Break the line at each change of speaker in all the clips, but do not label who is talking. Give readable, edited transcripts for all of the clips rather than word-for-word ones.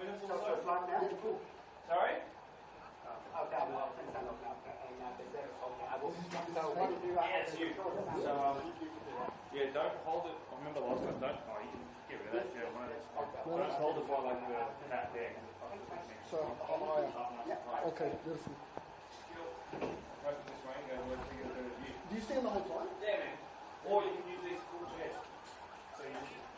minutes or
So
so.
it's like now?
Sorry?
Okay, well, since I'm not now, I will. So what did you
Yeah, it's you. So, yeah, don't hold it. I remember last time, don't. Oh, you can get rid of that if you don't want it. Don't hold it by like that there.
So, okay, beautiful. Do you stand the whole time?
Yeah, man. Or you can use these cool chairs. So you just...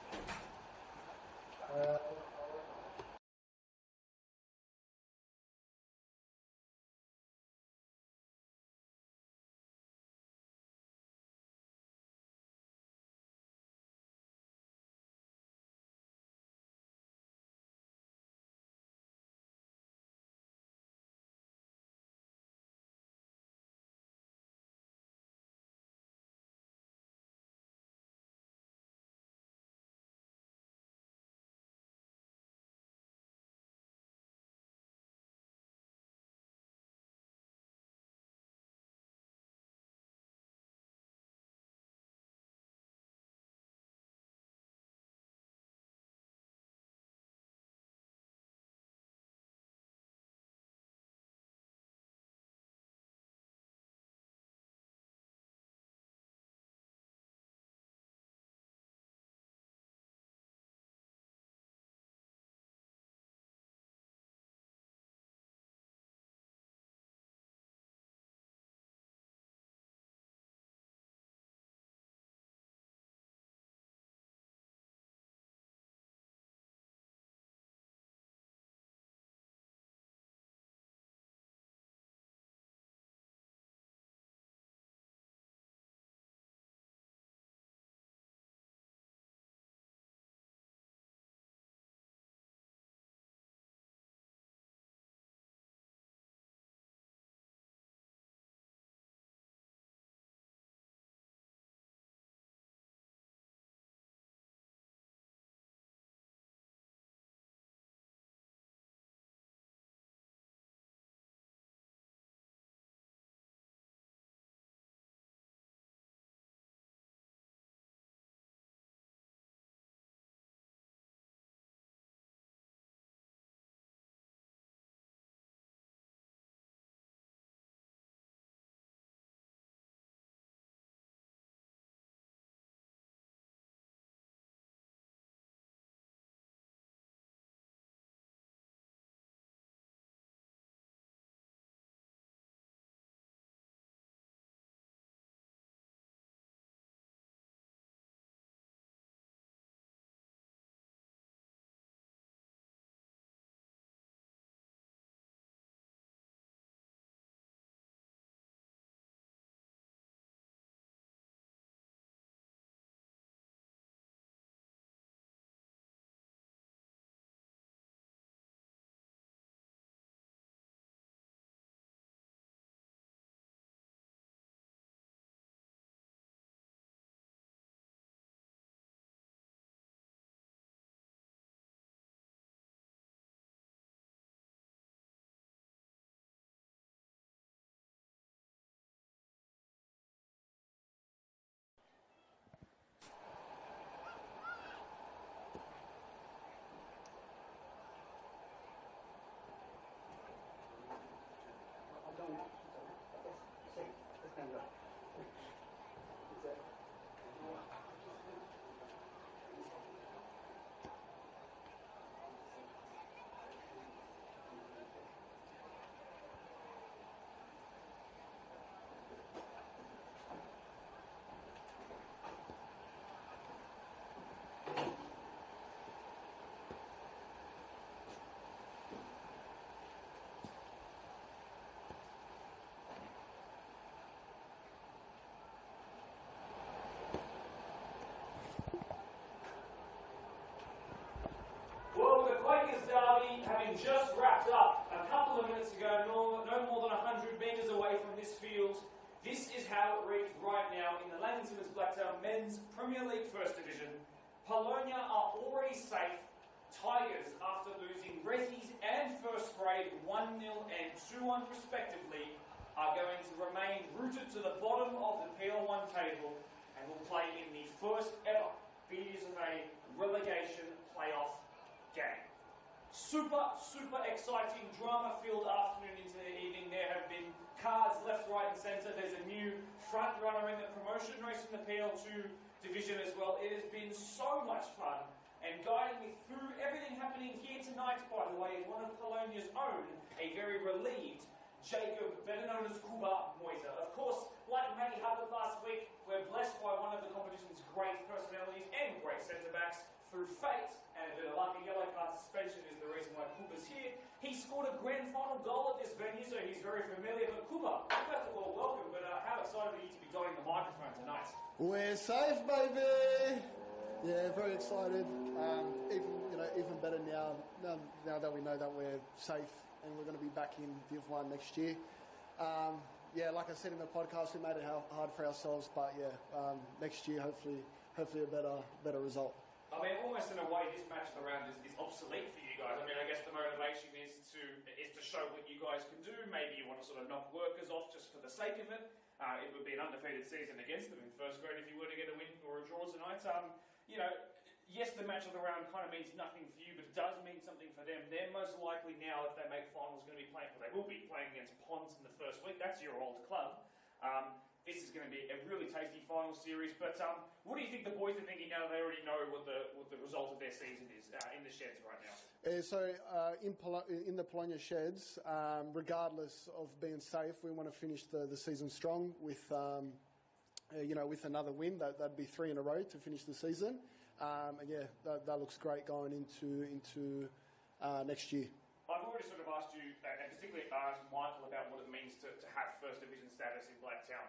Derby having just wrapped up a couple of minutes ago, no more than 100 metres away from this field. This is how it reads right now in the Laing Simmons Blacktown Men's Premier League First Division. Palonia are already safe. Tigers, after losing Retties and First Grade 1-0 and 2-1 respectively, are going to remain rooted to the bottom of the PL1 table and will play in the first ever BSFA relegation playoff game. super exciting, drama-filled afternoon into the evening. There have been cards left, right and centre. There's a new front runner in the promotion race in the PL2 division as well. It has been so much fun. And guiding me through everything happening here tonight, by the way, is one of Polonia's own, a very relieved Jacob, better known as Kuba Moisa. Of course, like Matty Hubbard last week, we're blessed by one of the competition's great personalities and great centre-backs. Through fate and a bit of luck, a yellow card suspension is the reason why Kuba's here. He scored a grand final goal at this venue, so he's very familiar. But Kuba, first of all, welcome, but how excited are you to be donning the microphone tonight?
We're safe, baby. Yeah, very excited. Even better now that we know that we're safe and we're going to be back in Div 1 next year. Like I said in the podcast, we made it hard for ourselves, but next year hopefully a better result.
I mean, almost in a way, this match of the round is obsolete for you guys. I mean, I guess the motivation is to show what you guys can do. Maybe you want to sort of knock workers off just for the sake of it. It would be an undefeated season against them in first grade if you were to get a win or a draw tonight. Yes, the match of the round kind of means nothing for you, but it does mean something for them. They're most likely now, if they make finals, going to be playing, well, they will be playing against Ponds in the first week. That's your old club. This is going to be a really tasty final series. But what do you think the boys are thinking now? They already know what the result of their season is in the sheds right now.
In the Polonia sheds, regardless of being safe, we want to finish the season strong with with another win. That'd be 3 in a row to finish the season. That looks great going into next year.
I've already sort of asked you, and particularly asked Michael, about what it means to have First Division status in Blacktown.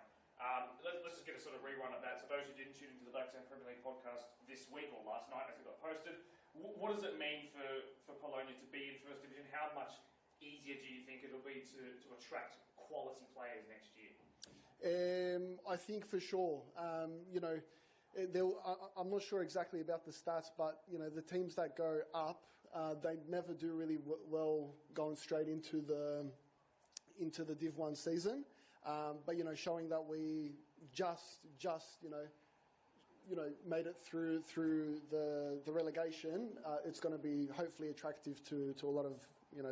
Let's just get a sort of rerun of that. So those who didn't tune into the Blacktown Premier League podcast this week or last night as it got posted, what does it mean for Polonia to be in First Division? How much easier do you think it'll be to attract quality players next year?
I think for sure. I'm not sure exactly about the stats, but the teams that go up, they never do really well going straight into the Div 1 season. But showing that we just made it through the relegation, it's going to be hopefully attractive to a lot of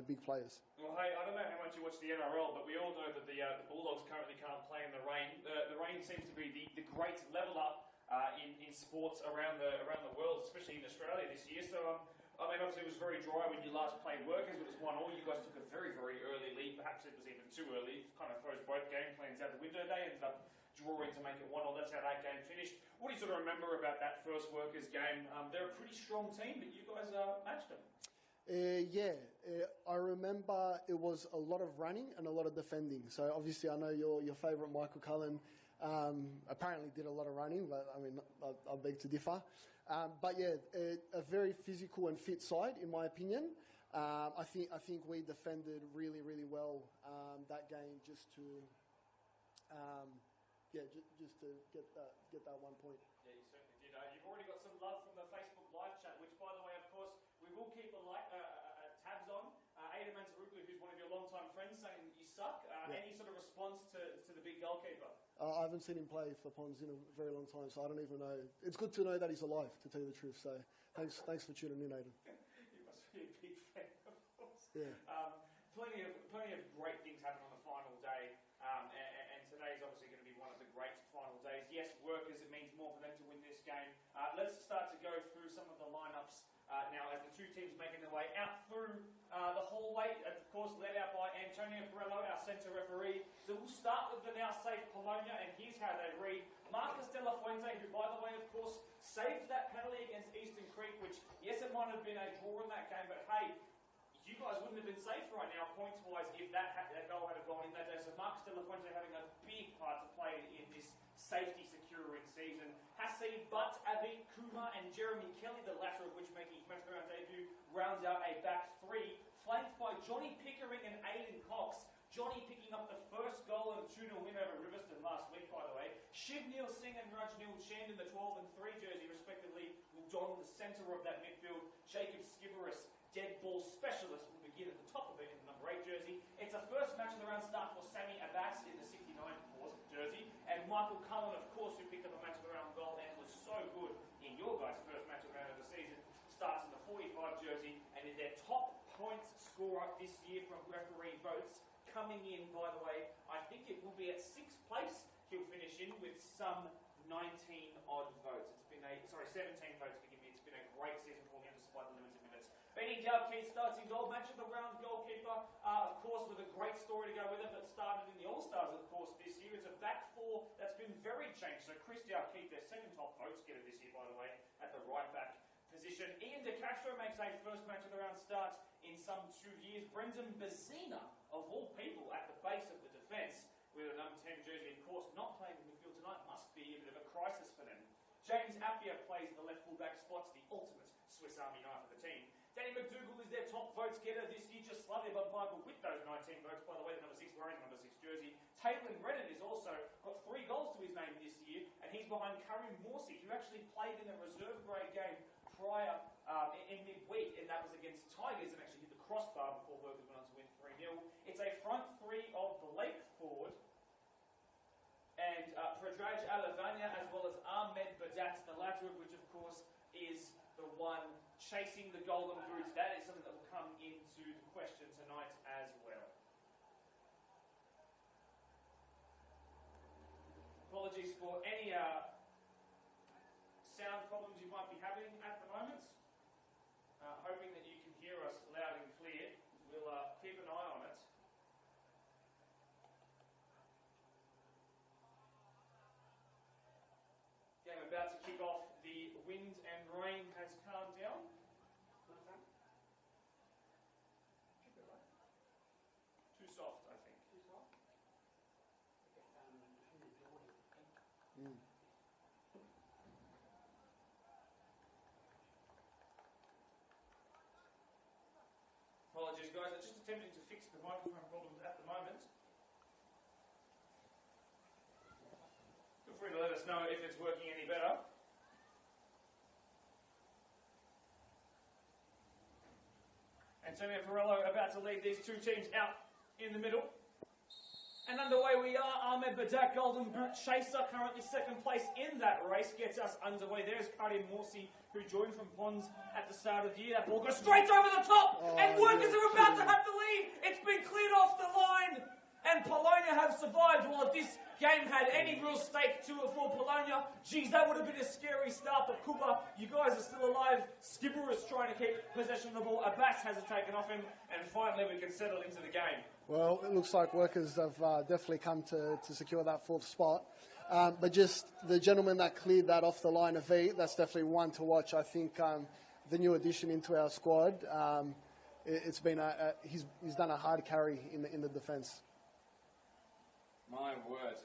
big players.
Well, hey, I don't know how much you watch the NRL, but we all know that the Bulldogs currently can't play in the rain. The rain seems to be the great level up in sports around the world, especially in Australia this year. So, obviously it was very dry when you last played Workers. It was 1-1. You guys took a very, very early lead. Perhaps it was even too early. Kind of froze both game plans out the window. They ended up drawing to make it 1-1. That's how that game finished. What do you sort of remember about that first Workers game? They're a pretty strong team, but you guys matched them.
I remember it was a lot of running and a lot of defending. So obviously I know your favourite Michael Cullen apparently did a lot of running, but I mean, I beg to differ. A very physical and fit side, in my opinion. I think we defended really, really well that game just to get that 1 point.
Yeah, you certainly did. You've already got some love from the Facebook live chat, which, by the way, of course, we will keep tabs on. Ada Manzaruglu, who's one of your longtime friends, saying that you suck. Any sort of response to the big goalkeeper?
I haven't seen him play for Ponds in a very long time, so I don't even know. It's good to know that he's alive, to tell you the truth. So thanks for tuning in, Aidan.
You must be a big fan, of course.
Yeah.
Plenty of great things happen on the final day, and today is obviously going to be one of the great final days. Yes, Workers, it means more for them to win this game. Let's start to go through some of the lineups now as the two teams making their way out through the hallway, of course led out by Antonio Perello, our centre referee. So we'll start with the now safe Polonia, and here's how they read. Marcus De La Fuente, who by the way, of course, saved that penalty against Eastern Creek, which, yes, it might have been a draw in that game, but hey, you guys wouldn't have been safe right now, points-wise, if that goal had gone in that day. So Marcus De La Fuente having a big part to play in this safety-securing season. Hassi, Butt, Avi, Kumar and Jeremy Kelly, the latter of which making his match-round debut, rounds out a back three, flanked by Johnny Pickering and Aidan Cox. Johnny picking up the first goal in a 2-0 win over Riverston last week, by the way. Shivnil Singh and Rajnil Chand in the 12 and 3 jersey, respectively, will don the centre of that midfield. Jacob Skiveris, dead ball specialist, will begin at the top of it in the number 8 jersey. It's a first match of the round start for Sammy Abbas in the 69 jersey. And Michael Cullen, of course, who picked up a match of the round goal and was so good in your guys' first match of the round of the season, starts in the 45 jersey and is their top point score up this year from referee votes. Coming in, by the way, I think it will be at 6th place. He'll finish in with some 19-odd votes. It's been 17 votes, forgive me. It's been a great season for him despite the limited minutes. Benny Dalkeith starts in goal, match of the round goalkeeper, of course, with a great story to go with it, but started in the All-Stars, of course, this year. It's a back four that's been very changed. So Chris Dalkeith, their second top votes getter this year, by the way, at the right back position. Ian De Castro makes a first match of the round start in some 2 years. Brendan Bazina, of all people, at the base of the defence, with a number 10 jersey, of course, not playing in midfield tonight, must be a bit of a crisis for them. James Appiah plays the left full-back spots, the ultimate Swiss Army knife of the team. Danny McDougall is their top votes getter this year, just slightly above Michael with those 19 votes. By the way, the number 6 wearing the number 6 jersey. Taylor Redden is also got 3 goals to his name this year, and he's behind Karim Morsi, who actually played in a reserve grade game prior in midweek, and that was against Tigers, and actually hit the crossbar before Workers went on to win 3-0. It's a front three of Blake Ford and Predrag Alavanya, as well as Ahmed Badat, the latter of which, of course, is the one chasing the golden boots. That is something that will come into the question tonight as well. Apologies for any sound problems you might be having at the moment. Hoping that you can hear us loud and clear. We'll keep an eye on it. Game about to kick off. The wind and rain has calmed down. Too soft, I think.
Too soft?
Apologies, guys. I'm just attempting to fix the microphone problems at the moment. Feel free to let us know if it's working any better. Antonio Perello about to lead these two teams out in the middle. And underway we are. Ahmed Badak, Golden Boot chaser, currently second place in that race, gets us underway. There's Karim Morsi, who joined from Pons at the start of the year. That ball goes straight over the top, and Workers are about to have the lead. It's been cleared off the line, and Polonia have survived. Well, if this game had any real stake to it for Polonia, geez, that would have been a scary start. But Cooper, you guys are still alive. Skipper is trying to keep possession of the ball. Abbas has it taken off him, and finally we can settle into the game.
Well, it looks like Workers have definitely come to secure that 4th spot. But just the gentleman that cleared that off the line of V, that's definitely one to watch. I think the new addition into our squad, it's been he's done a hard carry in the defence.
My word.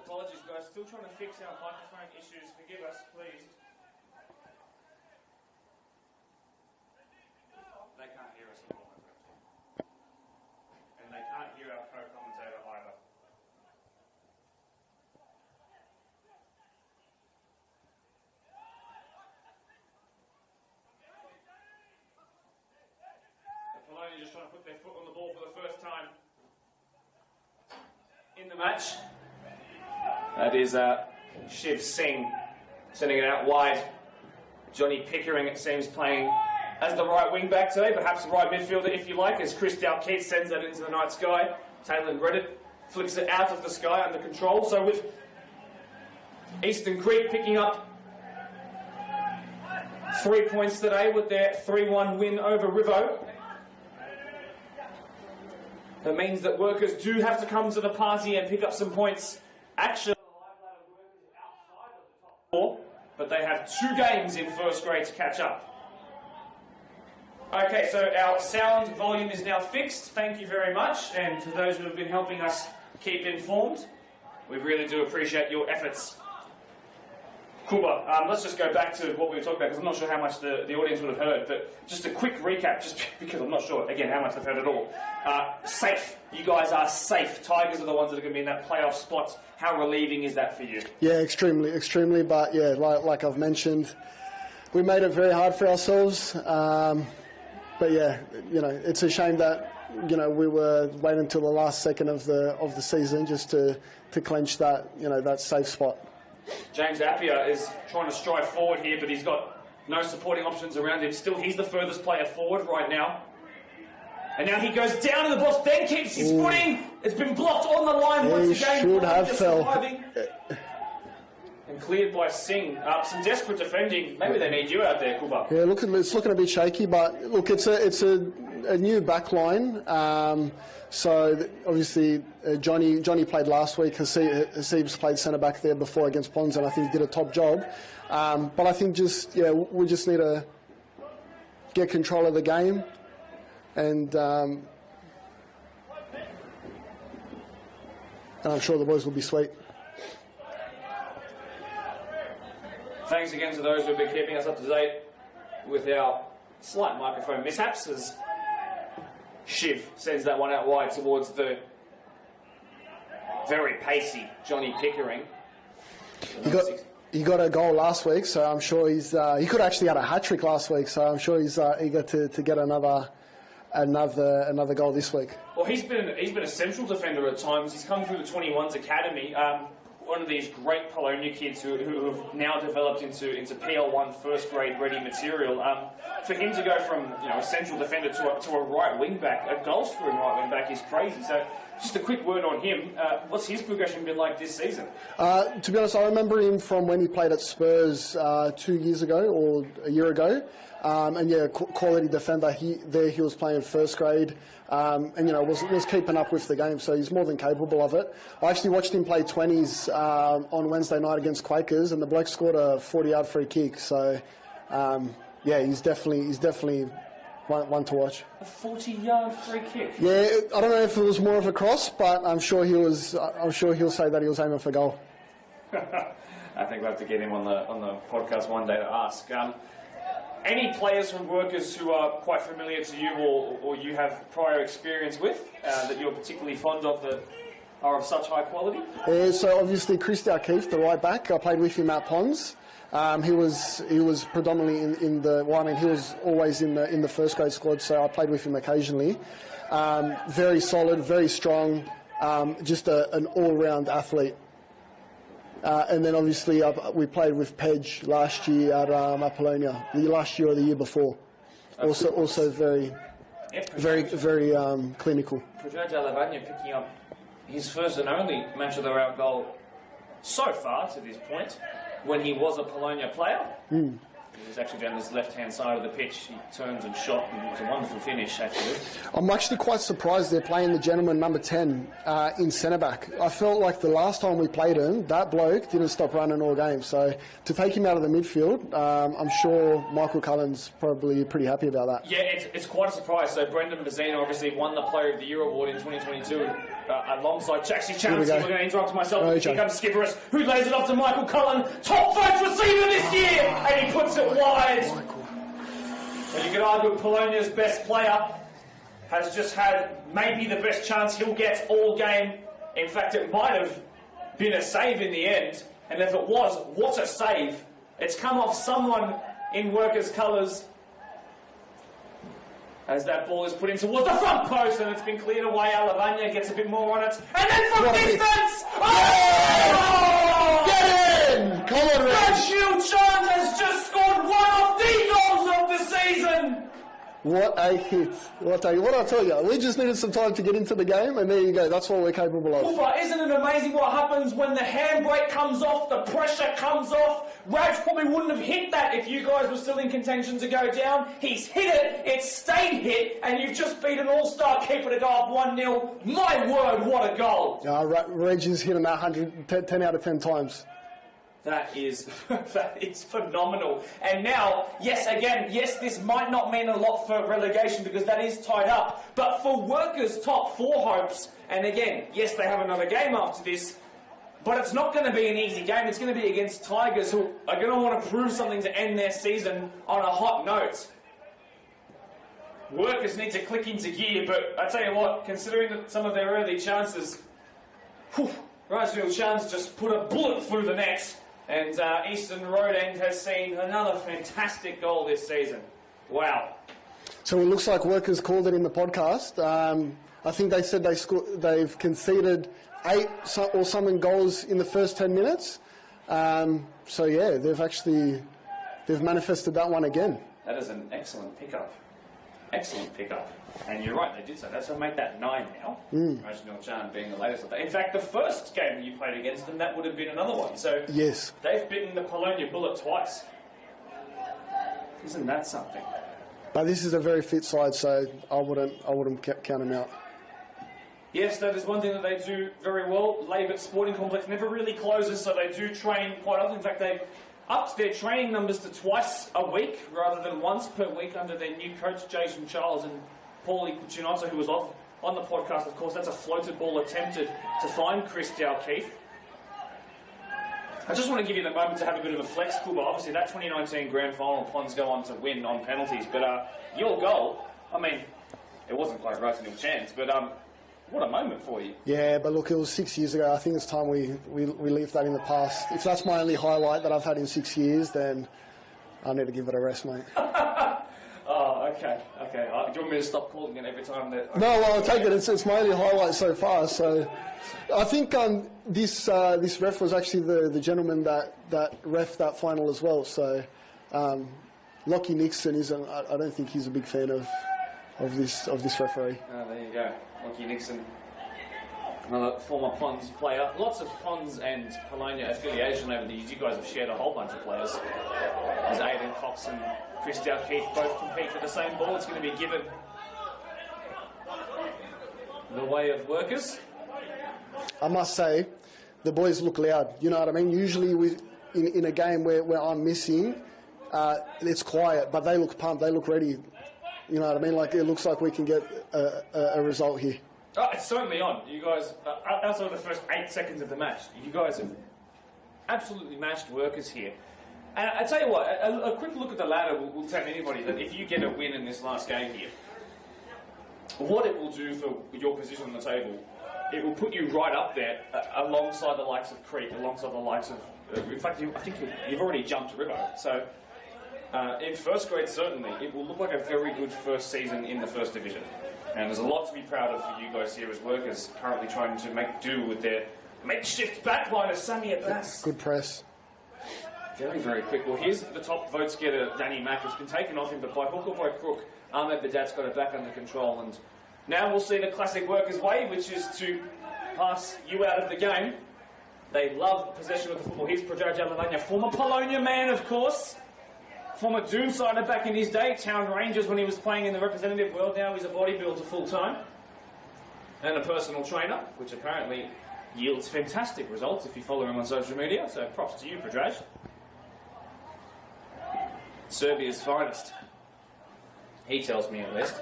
Apologies, guys. Still trying to fix our microphone issues. Forgive us, please. They can't hear us at all. And they can't hear our co-commentator either. Polonia just trying to put their foot on the ball for the first time in the match. That is Shiv Singh sending it out wide. Johnny Pickering, it seems, playing as the right wing back today, perhaps the right midfielder if you like, as Chris Dalkeith sends that into the night sky. Taylor Redden flicks it out of the sky under control. So with Eastern Creek picking up 3 points today with their 3-1 win over Rivo, that means that Workers do have to come to the party and pick up some points. Actually, but they have 2 games in first grade to catch up. Okay, so our sound volume is now fixed. Thank you very much, and to those who have been helping us keep informed, we really do appreciate your efforts. Kuba, let's just go back to what we were talking about, because I'm not sure how much the audience would have heard, but just a quick recap, just because I'm not sure, again, how much they've heard at all. Safe. You guys are safe. Tigers are the ones that are going to be in that playoff spot. How relieving is that for you? Yeah,
extremely, but yeah, like I've mentioned, we made it very hard for ourselves, but yeah, it's a shame that, we were waiting until the last second of the season just to clinch that, that safe spot.
James Appiah is trying to stride forward here, but he's got no supporting options around him. Still, he's the furthest player forward right now. And now he goes down in the box, then keeps his footing. It's been blocked on the line once again.
Should have fell.
And cleared by Singh. Some desperate defending. Maybe they need you out there, Kuba.
Yeah, look, it's looking a bit shaky, but look, it's a new back line. So obviously Johnny played last week. Haseeb's played centre back there before against Pons, and I think he did a top job. But I think we just need to get control of the game, and I'm sure the boys will be sweet.
Thanks again to those who have been keeping us up to date with our slight microphone mishaps, as Shiv sends that one out wide towards the very pacey Johnny Pickering.
He got a goal last week, so I'm sure he could actually had a hat-trick last week, so I'm sure he's eager to get another goal this week. Well,
he's been a central defender at times. He's come through the 21s academy. One of these great Polonia kids who have now developed into PL1 first grade ready material. For him to go from a central defender to a right wing back, a goal scoring right wing back, is crazy. So just a quick word on him. What's his progression been like this season?
To be honest, I remember him from when he played at Spurs 2 years ago or a year ago. And yeah, quality defender. He was playing first grade, and was keeping up with the game. So he's more than capable of it. I actually watched him play 20s on Wednesday night against Quakers, and the bloke scored a 40-yard free kick. So yeah, he's definitely one to watch.
A 40-yard free kick.
Yeah, I don't know if it was more of a cross, but I'm sure he'll say that he was aiming for goal.
I think we'll have to get him on the podcast one day to ask. Any players from Workers who are quite familiar to you or you have prior experience with that you're particularly fond of that are of such high quality?
Yeah, so obviously Christy O'Keefe, the right back, I played with him at Pons. He was predominantly he was always in the first grade squad, so I played with him occasionally. Very solid, very strong, just an all-round athlete. And then obviously we played with Pedge last year at Polonia, the last year or the year before. Also very clinical.
Pregame Lavagna picking up his first and only match of the round goal so far to this point, when he was a Polonia player. He was actually down his left-hand side of the pitch. He turned and shot, and it was a wonderful finish, actually.
I'm actually quite surprised they're playing the gentleman number 10 in centre-back. I felt like the last time we played him, that bloke didn't stop running all game. So to take him out of the midfield, I'm sure Michael Cullen's probably pretty happy about that.
Yeah, it's quite a surprise. So Brendan Bazina obviously won the Player of the Year award in 2022 alongside Jaxie Chance. We're going to interrupt myself. Here comes Skipperus, who lays it off to Michael Cullen. Top vote receiver this year! And he puts it wide. So you could argue Polonia's best player has just had maybe the best chance he'll get all game. In fact, it might have been a save in the end. And if it was, what a save. It's come off someone in Workers' colours as that ball is put in towards the front post, and it's been cleared away. Alavagna gets a bit more on it. And then from distance! Oh!
Get in! Come on, Reg!
Rachel Chant has just scored one of the goals of the season!
What a hit. What I tell you, we just needed some time to get into the game, and there you go. That's what we're capable of.
Cooper, isn't it amazing what happens when the handbrake comes off, the pressure comes off? Raj probably wouldn't have hit that if you guys were still in contention to go down. He's hit it, it's stayed hit, and you've just beat an all-star keeper to go up 1-0. My word, what a goal.
Reg has hit him 10 out of 10 times.
That is phenomenal. And now, yes, this might not mean a lot for relegation because that is tied up. But for Workers' top 4 hopes, and again, yes, they have another game after this, but it's not going to be an easy game. It's going to be against Tigers, who are going to want to prove something to end their season on a hot note. Workers need to click into gear, but I tell you what, considering some of their early chances, Rajville Chance just put a bullet through the net. And Eastern Road End has seen another fantastic goal this season. Wow.
So it looks like Workers called it in the podcast. I think they said they've conceded 8 or something goals in the first 10 minutes. So yeah, they've manifested that one again.
That is an excellent pickup. Excellent pickup. And you're right, they did so. That's what make that 9 now. Reginald Chan being the latest of that. In fact, the first game you played against them, that would have been another one. So
yes,
they've bitten the Polonia bullet twice. Isn't that something?
But this is a very fit side, so I wouldn't count them out.
Yes, that is one thing that they do very well. Labour Sporting Complex never really closes, so they do train quite often. In fact, they upped their training numbers to twice a week rather than once per week under their new coach, Jason Charles, and Paulie Cuccinotto, who was on the podcast, of course. That's a floated ball attempted to find Chris Dalkeith. I just want to give you the moment to have a bit of a flex, Kuba. Obviously, that 2019 Grand Final, Pons go on to win on penalties. But your goal, I mean, it wasn't quite right in your chance, but what a moment for you.
Yeah, but look, it was 6 years ago. I think it's time we leave that in the past. If that's my only highlight that I've had in 6 years, then I need to give it a rest, mate.
Oh, okay. Do you want me to stop calling it every time that...
No, well, I'll take it. It's my only highlight so far. So I think this ref was actually the gentleman that ref that final as well. So Lockie Nixon isn't... I don't think he's a big fan of this referee.
Oh, there you go. Lockie Nixon, another former Pons player. Lots of Pons and Polonia affiliation over the years. You guys have shared a whole bunch of players. As Aidan Cox and Chris Dalkeith both compete for the same ball. It's going to be given the way of workers.
I must say, the boys look loud. You know what I mean? Usually in a game where I'm missing, it's quiet, but they look pumped. They look ready. You know what I mean? Like, it looks like we can get a result here.
Oh, it's certainly on. You guys, outside of the first 8 seconds of the match, you guys have absolutely mashed workers here. And I tell you what, a quick look at the ladder will tell anybody that if you get a win in this last game here, what it will do for your position on the table, it will put you right up there alongside the likes of Creek, alongside the likes of... in fact, I think you've already jumped River. So... in first grade, certainly, it will look like a very good first season in the first division. And there's a lot to be proud of for you guys here as workers currently trying to make do with their makeshift backliner, Sammy Abbas.
Good press.
Very, very quick. Well, here's the top votes getter, Danny Mack, who's been taken off him, but by hook or by crook, Ahmed Badat's got it back under control. And now we'll see the classic workers' way, which is to pass you out of the game. They love possession of the football. Here's Pregame Jalavanya, former Polonia man, of course. Former Doomsider back in his day, Town Rangers when he was playing in the representative world. Now he's a bodybuilder full-time. And a personal trainer, which apparently yields fantastic results if you follow him on social media. So props to you, Predraj. Serbia's finest. He tells me at least.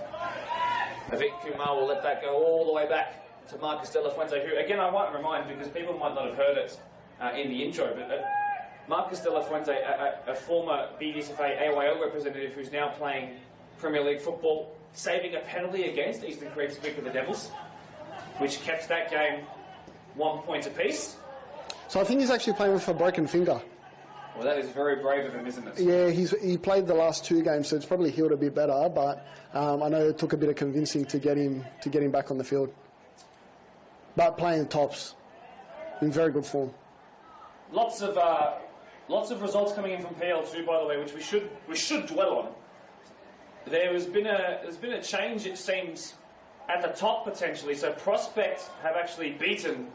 Avik Kumar will let that go all the way back to Marcus De La Fuente, who, again, I might remind, because people might not have heard it in the intro, but... Marcus De La Fuente, a former BDSFA AYL representative who's now playing Premier League football, saving a penalty against Eastern Creek's pick of the Devils, which kept that game 1 point apiece.
So I think he's actually playing with a broken finger.
Well, that is very brave of him, isn't it?
Yeah, he played the last 2 games, so it's probably healed a bit better, but I know it took a bit of convincing to get him back on the field. But playing tops, in very good form.
Lots of results coming in from PL2, by the way, which we should dwell on. There's been a change, it seems, at the top potentially. So Prospect have actually beaten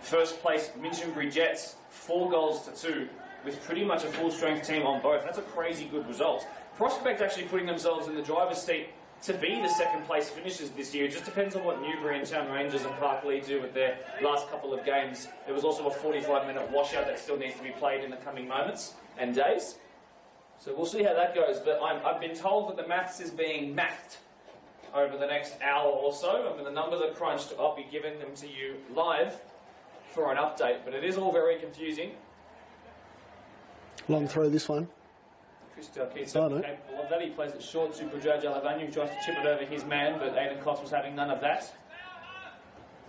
first place Minchinbury Jets 4-2 with pretty much a full strength team on both. That's a crazy good result. Prospect actually putting themselves in the driver's seat to be the second place finishers this year. It just depends on what Newbury and Town Rangers and Parklea do with their last couple of games. There was also a 45-minute washout that still needs to be played in the coming moments and days. So we'll see how that goes. But I've been told that the maths is being mathed over the next hour or so. I mean, the numbers are crunched. I'll be giving them to you live for an update. But it is all very confusing.
Long throw, this one.
Chris Dalkeith capable of that. He plays it short to Pregame Jalavanya, who tries to chip it over his man, but Aidan Cox was having none of that.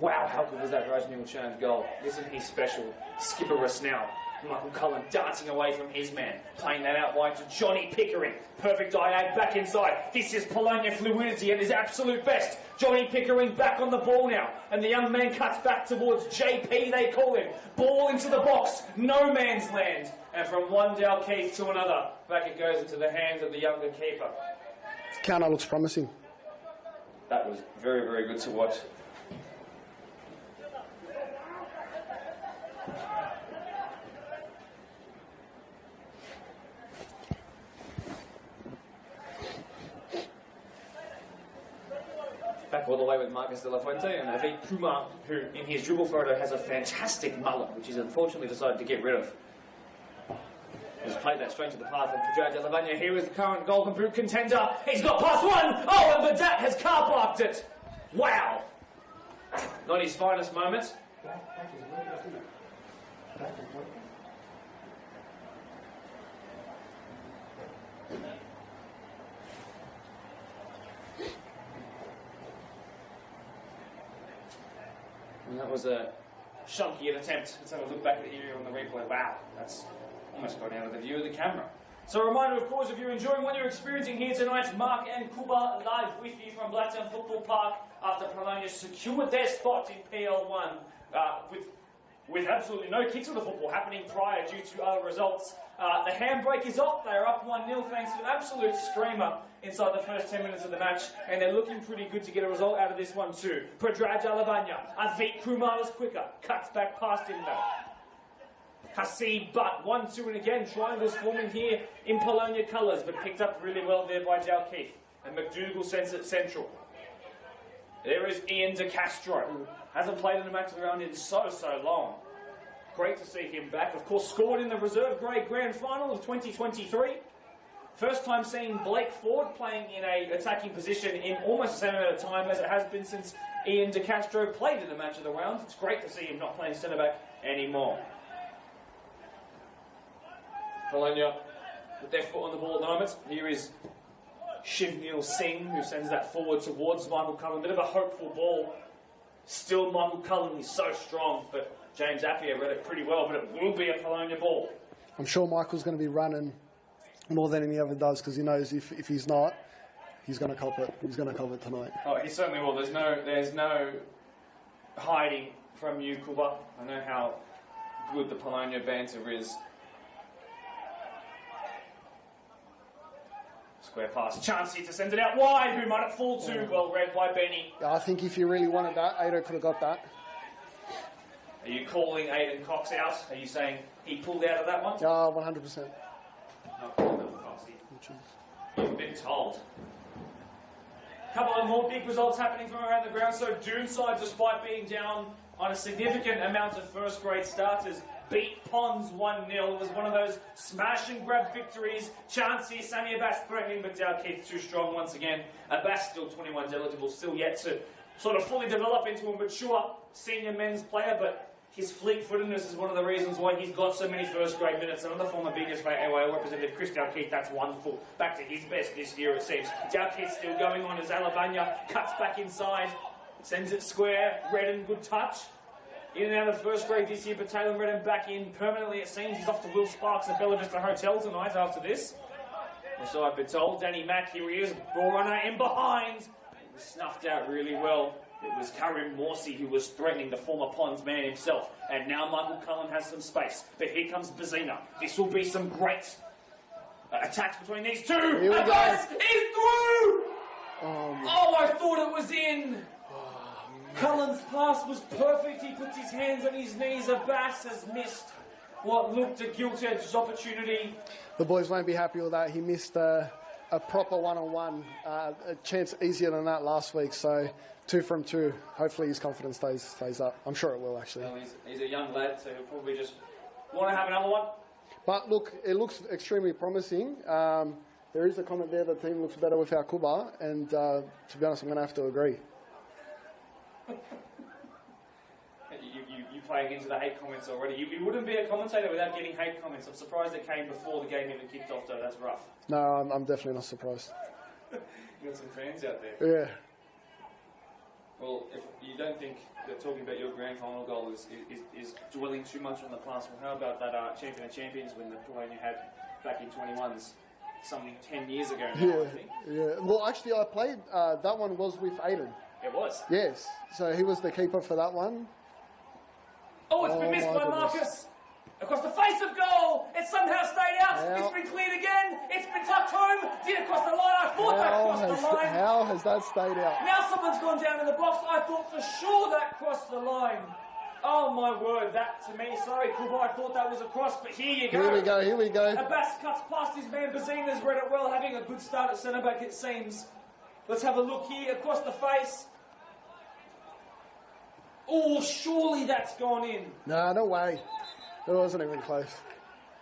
Wow, how good was that Rajnil Chand's goal? Isn't he special? Skipperless now. Michael Cullen dancing away from his man, playing that out wide to Johnny Pickering. Perfect diag back inside. This is Polonia fluidity at his absolute best. Johnny Pickering back on the ball now, and the young man cuts back towards JP, they call him. Ball into the box, no man's land. And from one Dalkeith to another, back it goes into the hands of the younger keeper.
Counter looks promising.
That was very, very good to watch. Back all the way with Marcus De La Fuente and Avi Kumar, who in his dribble photo has a fantastic mullet, which he's unfortunately decided to get rid of. He's played that straight to the path of Pedro de Lavagna. Here is the current Golden Boot contender. He's got past one. Oh, and Badat has car parked it. Wow. Not his finest moment. And that was a shunky attempt. Let's have a look back at it here on the replay. Wow, that's almost got out of the view of the camera. So a reminder, of course, if you're enjoying what you're experiencing here tonight, Mark and Kuba live with you from Blacktown Football Park after Palonia secured their spot in PL1 with absolutely no kicks of the football happening prior due to other results. The handbrake is off. They're up 1-0 thanks to an absolute screamer inside the first 10 minutes of the match, and they're looking pretty good to get a result out of this one too. Predraj Alavanya, Avit Kumar was quicker, cuts back past him though. Hasib Butt, 1-2, and again triangles forming here in Polonia colours, but picked up really well there by Dalkeith. And McDougall sends it central. There is Ian De Castro, who hasn't played in a match around in so long. Great to see him back. Of course, scored in the reserve grade grand final of 2023. First time seeing Blake Ford playing in an attacking position in almost the same amount of time as it has been since Ian De Castro played in a match of the round. It's great to see him not playing centre back anymore. Polonia with their foot on the ball at the moment. Here is Shivnil Singh, who sends that forward towards Michael Cullen. Bit of a hopeful ball. Still Michael Cullen, he's so strong, but James Appiah read it pretty well, but it will be a Polonia ball.
I'm sure Michael's going to be running more than he ever does, because he knows if he's not, he's going to cop it. He's going to cop it tonight.
Oh, he certainly will. There's no hiding from you, Kuba. I know how good the Polonia banter is. Square pass. Chance here to send it out wide. Who might it fall to? Well read by Benny.
Yeah, I think if you really wanted that, Ado could have got that.
Are you calling Aidan Cox out? Are you saying he pulled out of that one?
Yeah, 100%.
Not calling him Coxie. You've been told. A couple of more big results happening from around the ground. So Doonside, despite being down on a significant amount of first grade starters, beat Pons 1-0. It was one of those smash and grab victories. Chance here, Sammy Abbas threatening, but Dalkeith too strong once again. Abbas still 21's eligible, still yet to sort of fully develop into a mature senior men's player, but his fleet-footedness is one of the reasons why he's got so many first-grade minutes. Another former biggest AOL representative, Chris Dalkeith, that's wonderful. Back to his best this year, it seems. Dalkeith still going on as Alavanya cuts back inside, sends it square. Redden, good touch. In and out of first grade this year, but Taylor Redden back in permanently, it seems. He's off to Will Sparks at Bella Vista Hotel tonight after this. Or so I've been told. Danny Mack, here he is. Ball runner in behind. It was snuffed out really well. It was Karim Morsi who was threatening the former Pons man himself. And now Michael Cullen has some space. But here comes Bazina. This will be some great attacks between these two. Abbas is through! Oh, I thought it was in. Cullen's pass was perfect. He puts his hands on his knees. Abbas has missed what looked a gilt-edged opportunity.
The boys won't be happy with that. He missed a proper one-on-one, a chance easier than that last week. So 2 from 2. Hopefully his confidence stays up. I'm sure it will, actually.
Well, he's a young lad, so he'll probably just want to have another one.
But look, it looks extremely promising. There is a comment there, the team looks better without Kuba, and to be honest, I'm going to have to agree.
You playing into the hate comments already. You wouldn't be a commentator without getting hate comments. I'm surprised it came before the game even kicked off, though. That's rough.
No, I'm definitely not surprised.
You got some fans out there.
Yeah.
Well, if you don't think that talking about your grand final goal is dwelling too much on the past, well, how about that Champion of Champions win that Polonia had back in 21s, some 10 years ago now, I think?
Yeah. Well, actually, I played, that one was with Aiden.
It was?
Yes. So he was the keeper for that one.
Oh, it's been missed by Marcus. Across the face of goal. It somehow stayed out. It's been cleared again. It's been tucked home. Did it cross the line? I thought that crossed the line.
How has that stayed out?
Now someone's gone down in the box. I thought for sure that crossed the line. Oh my word, that to me, sorry Kuba, I thought that was a cross, but here you go.
Here we go.
Abbas cuts past his man. Bazina's read it well, having a good start at centre back it seems. Let's have a look here, across the face. Oh, surely that's gone in.
No, no way. It wasn't even close.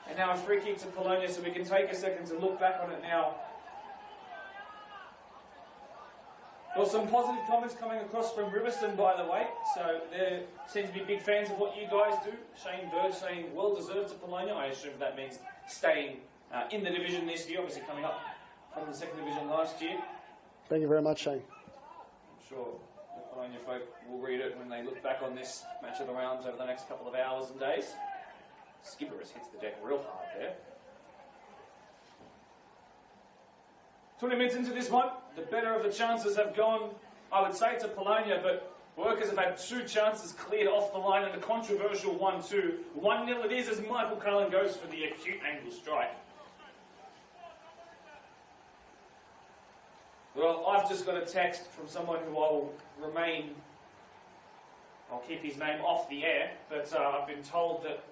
And now a free kick to Polonia, so we can take a second to look back on it now. Well, some positive comments coming across from Riverston, by the way. So they seem to be big fans of what you guys do. Shane Bird saying well deserved to Polonia. I assume that means staying in the division this year, obviously coming up from the second division last year.
Thank you very much, Shane.
I'm sure the Polonia folk will read it when they look back on this match of the rounds over the next couple of hours and days. Skipper has hits the deck real hard there. 20 minutes into this one, the better of the chances have gone, I would say, to Polonia, but Workers have had 2 chances cleared off the line and a controversial 1-2. 1-0 it is as Michael Cullen goes for the acute angle strike. Well, I've just got a text from someone who I'll keep his name off the air, but I've been told that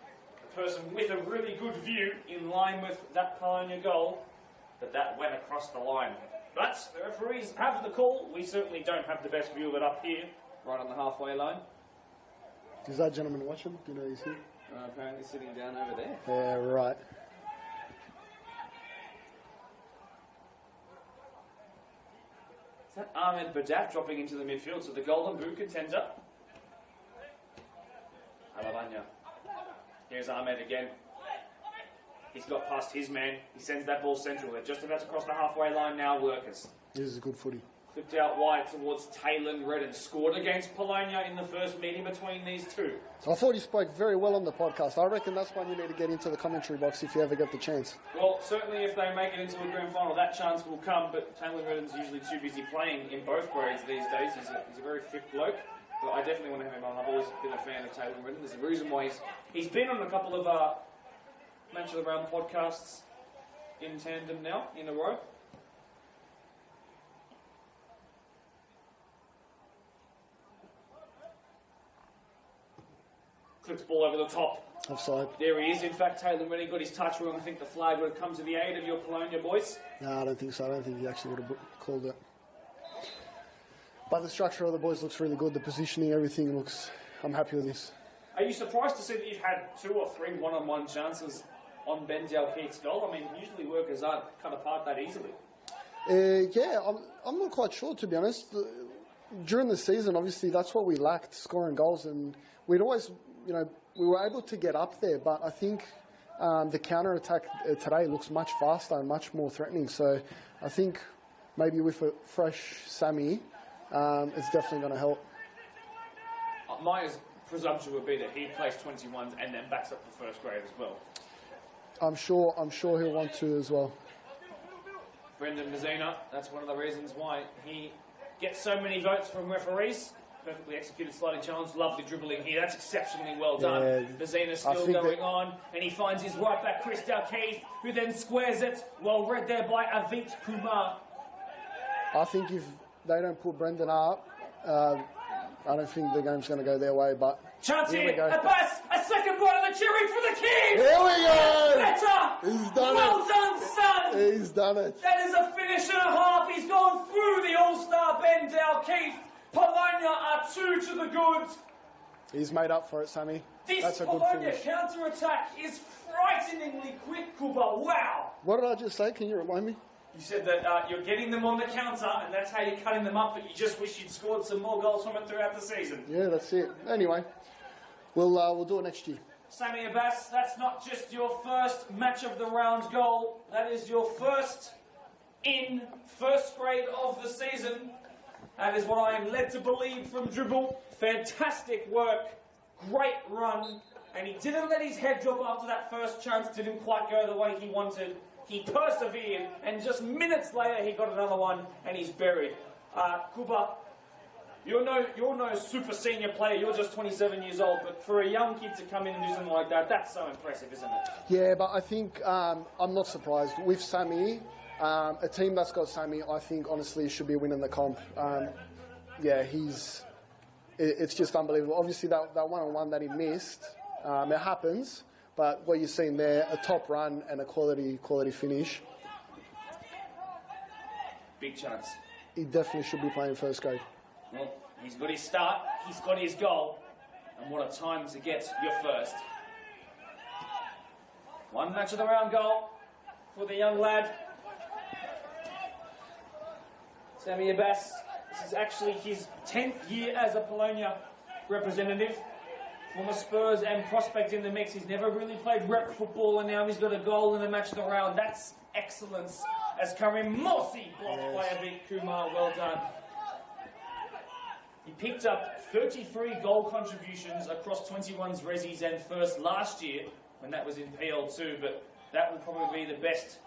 a person with a really good view in line with that Palonia goal, that went across the line. But the referees have the call. We certainly don't have the best view of it up here, right on the halfway line.
Is that gentleman watching? Do you know he's here?
Apparently sitting down over there.
Yeah, right.
Is that Ahmed Badaf dropping into the midfield? So the Golden Boot contender. Palonia. Here's Ahmed again. He's got past his man. He sends that ball central. They're just about to cross the halfway line now, Workers.
This is a good footy.
Clipped out wide towards Taylor Redden. Scored against Polonia in the first meeting between these two.
I thought you spoke very well on the podcast. I reckon that's one you need to get into the commentary box if you ever get the chance.
Well, certainly if they make it into a grand final, that chance will come, but Taylor Redden's usually too busy playing in both grades these days. He's a very fit bloke, but I definitely want to have him on. I've always been a fan of Taylor Redden. There's a reason why he's been on a couple of Match of the Round podcasts in tandem now, in a row. Clips ball over the top.
Offside.
There he is. In fact, Taylor Redden got his touch wrong. I think the flag would have come to the aid of your Polonia boys.
No, I don't think so. I don't think he actually would have called it. But the structure of the boys looks really good. The positioning, everything looks... I'm happy with this. Are you surprised to see that you've had 2 or 3 one-on-one chances on Ben Dalkeith's goal? I mean, usually Workers aren't cut apart that easily. Yeah, I'm not quite sure, to be honest. During the season, obviously, that's what we lacked, scoring goals. And we'd always, we were able to get up there. But I think the counter-attack today looks much faster and much more threatening. So I think maybe with a fresh Sammy, it's definitely going to help.
My presumption would be that he plays 21s and then backs up the first grade as well.
I'm sure he'll want to as well.
Brendan Bazina, that's one of the reasons why he gets so many votes from referees. Perfectly executed sliding challenge, lovely dribbling here. That's exceptionally well done. Yeah, Bazina's still going on, and he finds his right back, Chris Dalkeith, who then squares it. Well read there by Avit Kumar.
I think if they don't put Brendan up, I don't think the game's going to go their way, but...
Chance here, Abbas, a second bite of the cherry for the Kings!
Here we go!
Better!
He's done
well done, son!
He's done it.
That is a finish and a half. He's gone through the All-Star Ben Dalkeith. Polonia are 2 to the good.
He's made up for it, Sammy.
This Polonia counter-attack is frighteningly quick, Kuba. Wow!
What did I just say? Can you remind me?
You said that you're getting them on the counter, and that's how you're cutting them up, but you just wish you'd scored some more goals from it throughout the season.
Yeah, that's it. Anyway, we'll do it next year.
Sammy Abbas, that's not just your first match of the round goal. That is your first in first grade of the season. That is what I am led to believe from Dribble. Fantastic work, great run, and he didn't let his head drop after that first chance. Didn't quite go the way he wanted. He persevered, and just minutes later he got another one, and he's buried. Kuba, you're no super senior player. You're just 27 years old, but for a young kid to come in and do something like that, that's so impressive, isn't it?
Yeah, but I think I'm not surprised. With Sammy, a team that's got Sammy, I think, honestly, should be winning the comp. Yeah, it's just unbelievable. Obviously, that one-on-one that he missed, it happens, but what you're seeing there, a top run and a quality finish.
Big chance.
He definitely should be playing first grade.
Well, he's got his start, he's got his goal, and what a time to get your first. One match of the round goal for the young lad. Sammy Abbas, this is actually his 10th year as a Polonia representative. Former Spurs and prospect in the mix. He's never really played rep football, and now he's got a goal in the match of the round. That's excellence. As Karim Morsi blocked by Abid Kumar. Well done. He picked up 33 goal contributions across 21's resis and first last year, when that was in PL2, but that will probably be the best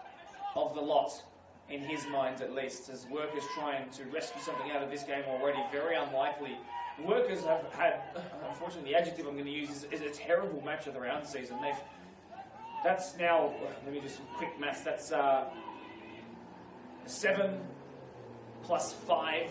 of the lot, in his mind at least, as Workers trying to rescue something out of this game already. Very unlikely. Workers have had, unfortunately, the adjective I'm going to use is a terrible match of the round season. That's now, let me do some quick maths, that's 7 plus 5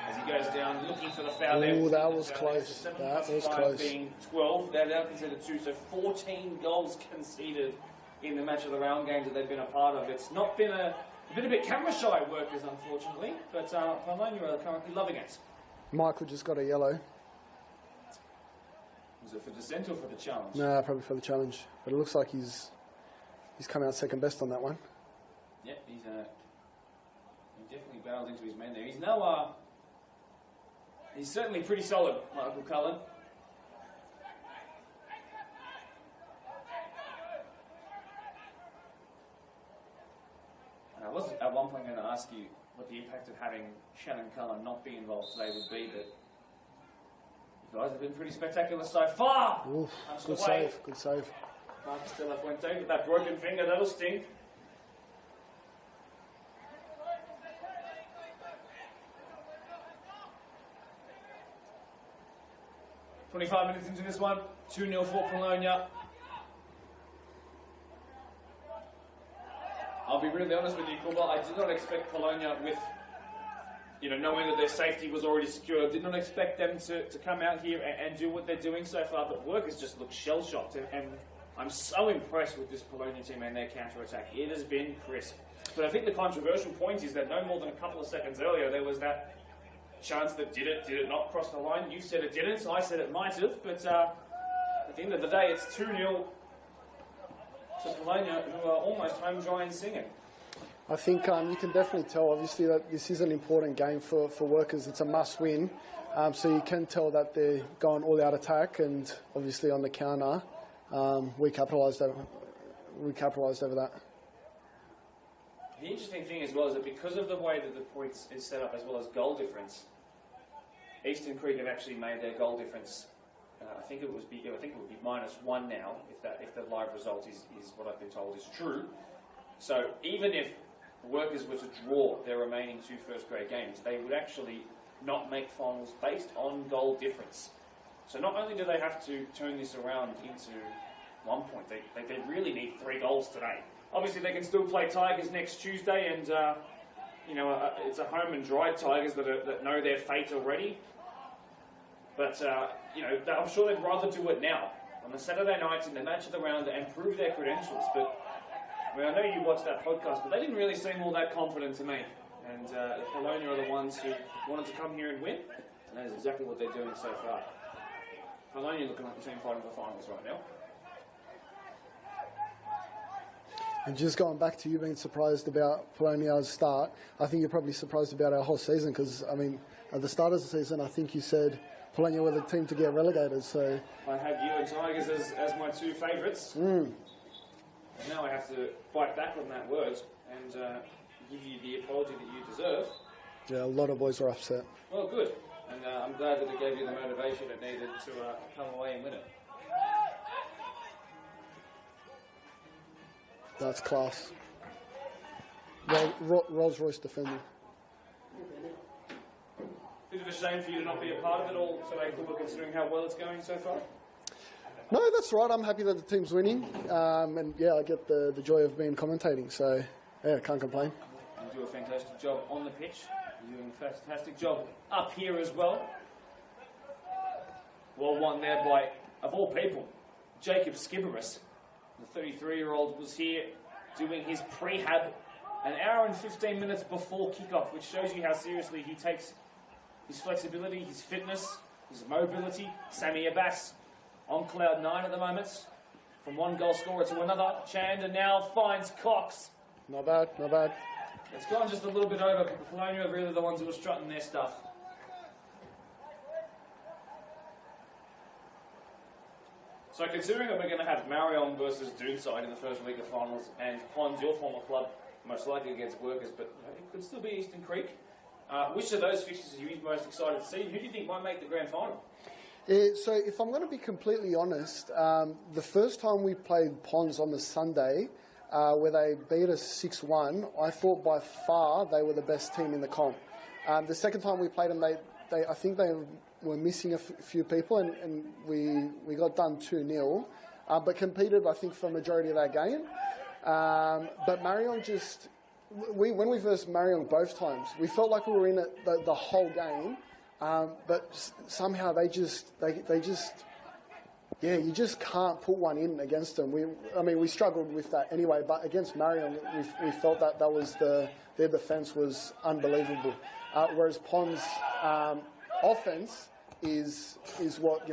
as he goes down, looking for the foul there.
Oh, that was close.
So 7
that
plus
was
5
close.
being 12, they're now considered 2, so 14 goals conceded in the match of the round games that they've been a part of. It's not been a bit camera shy, Workers, unfortunately, but Palonia are currently loving it.
Michael just got a yellow.
Was it for dissent or for the challenge?
No, probably for the challenge. But it looks like he's come out second best on that one.
Yep, he definitely barreled into his man there. He's now, he's certainly pretty solid, Michael Cullen. I was at one point going to ask you what the impact of having Shannon Cullen not be involved today would be, but you guys have been pretty spectacular so far.
Oof, good save, good save.
Marcus De La Fuente with that broken finger, that'll sting. "25 minutes into this one, 2-0 for Polonia. I'll be really honest with you, Kuba, I did not expect Polonia with, knowing that their safety was already secure, I did not expect them to come out here and do what they're doing so far, but Workers just look shell-shocked, and I'm so impressed with this Polonia team and their counter-attack. It has been crisp. But I think the controversial point is that no more than a couple of seconds earlier, there was that chance that did it not cross the line. You said it didn't, so I said it might have, but at the end of the day, it's 2-0 to Polonia, who are almost home dry and singing.
I think you can definitely tell, obviously, that this is an important game for Workers. It's a must-win. So you can tell that they're going all-out attack, and obviously on the counter, we capitalised over that.
The interesting thing as well is that because of the way that the points is set up, as well as goal difference, Eastern Creek have actually made their goal difference. I think it would be -1 now, if the live result is what I've been told is true. So even if Workers were to draw their remaining 2 first-grade games, they would actually not make finals based on goal difference. So not only do they have to turn this around into 1 point, they really need 3 goals today. Obviously, they can still play Tigers next Tuesday, and it's a home and dry Tigers that know their fate already. But I'm sure they'd rather do it now on the Saturday nights in the match of the round and prove their credentials. But I know you watched that podcast, but they didn't really seem all that confident to me. And Polonia are the ones who wanted to come here and win, and that is exactly what they're doing so far. Polonia looking like the team fighting for finals right now.
And just going back to you being surprised about Polonia's start, I think you're probably surprised about our whole season because, at the start of the season, I think you said Polonia were the team to get relegated. So
I had you and Tigers as my 2 favourites. And now I have to fight back on that word and give you the apology that you deserve.
Yeah, a lot of boys were upset.
Well, good. And I'm glad that it gave you the motivation it needed to come away and win it.
That's class. Rolls Royce defending.
Bit of a shame for you to not be a part of it all today, Cooper, considering how well it's going so far.
No, that's right. I'm happy that the team's winning. And yeah, I get the joy of being commentating. So yeah, can't complain.
You do a fantastic job on the pitch. You're doing a fantastic job up here as well. Well won there by, of all people, Jacob Skibberus. The 33-year-old was here doing his prehab an hour and 15 minutes before kickoff, which shows you how seriously he takes his flexibility, his fitness, his mobility. Sammy Abbas on cloud 9 at the moment. From one goal scorer to another. Chanda now finds Cox.
Not bad, not bad.
It's gone just a little bit over, but the Polonia are really the ones who are strutting their stuff. So considering that we're going to have Marion versus Doonside in the first week of finals, and Pons, your former club, most likely against Workers, but it could still be Eastern Creek. Which of those fixtures are you most excited to see? Who do you think might make the grand final?
So if I'm going to be completely honest, the first time we played Pons on the Sunday, where they beat us 6-1, I thought by far they were the best team in the comp. The second time we played them, I think they were missing a few people, and we got done 2-0, but competed, I think, for a majority of that game. But Marion just, when we versed Marion both times, we felt like we were in it the whole game, but somehow they just, yeah, you just can't put one in against them. We struggled with that anyway, but against Marion, we felt that their defence was unbelievable. Whereas Pons' offence is what,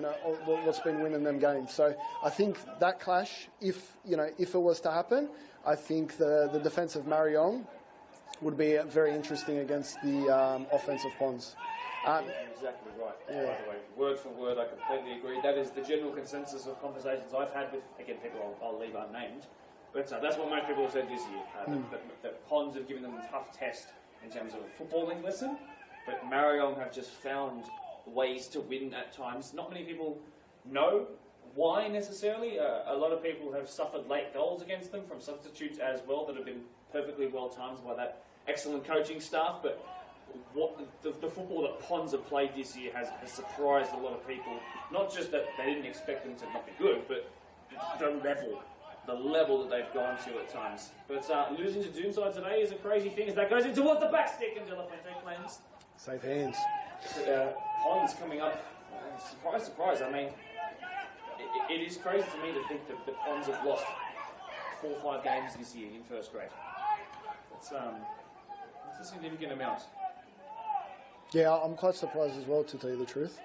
what's been winning them games. So I think that clash, if it was to happen, I think the defence of Marion would be very interesting against the offence of Pons.
Exactly right, yeah. By the way. Word for word, I completely agree. That is the general consensus of conversations I've had with, again, people I'll leave unnamed. But that's what most people have said this year. That Pons have given them a tough test in terms of a footballing lesson, but Marion have just found ways to win at times. Not many people know why necessarily. A lot of people have suffered late goals against them from substitutes as well that have been perfectly well timed by that excellent coaching staff. But what the football that Pons have played this year has surprised a lot of people. Not just that they didn't expect them to not be good, but the level that they've gone to at times. But losing to Doonside today is a crazy thing as that goes in towards the back stick and De La Fuente claims.
Safe hands.
Pons coming up. Surprise, surprise. I mean, it is crazy to me to think that the Pons have lost 4 or 5 games this year in first grade. It's a significant amount.
Yeah, I'm quite surprised as well, to tell you the truth.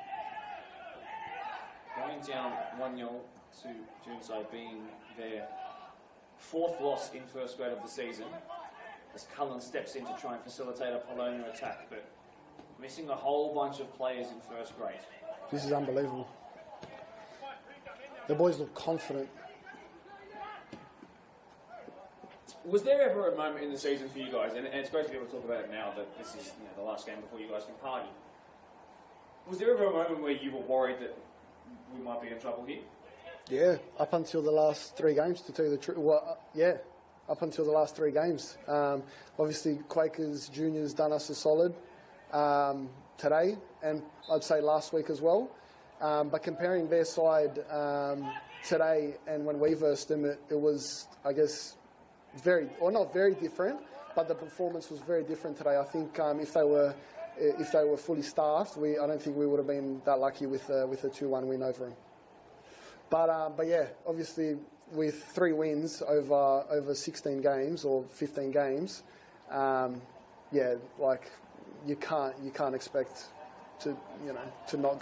Going down 1-0 to Doonside, being their 4th loss in first grade of the season, as Cullen steps in to try and facilitate a Polonia attack, but missing a whole bunch of players in first grade.
This is unbelievable. The boys look confident.
Was there ever a moment in the season for you guys, and it's great to be able to talk about it now that this is the last game before you guys can party, was there ever a moment where you were worried that we might be in trouble here?
Yeah, up until the last 3 games, to tell you the truth. Well, yeah, up until the last 3 games. Obviously, Quakers Juniors done us a solid today, and I'd say last week as well. But comparing their side today and when we versed them, it was, I guess, not very different, but the performance was very different today. I think if they were fully staffed, I don't think we would have been that lucky with a 2-1 win over them. But yeah, obviously with 3 wins over 16 games or 15 games, yeah, like you can't expect to not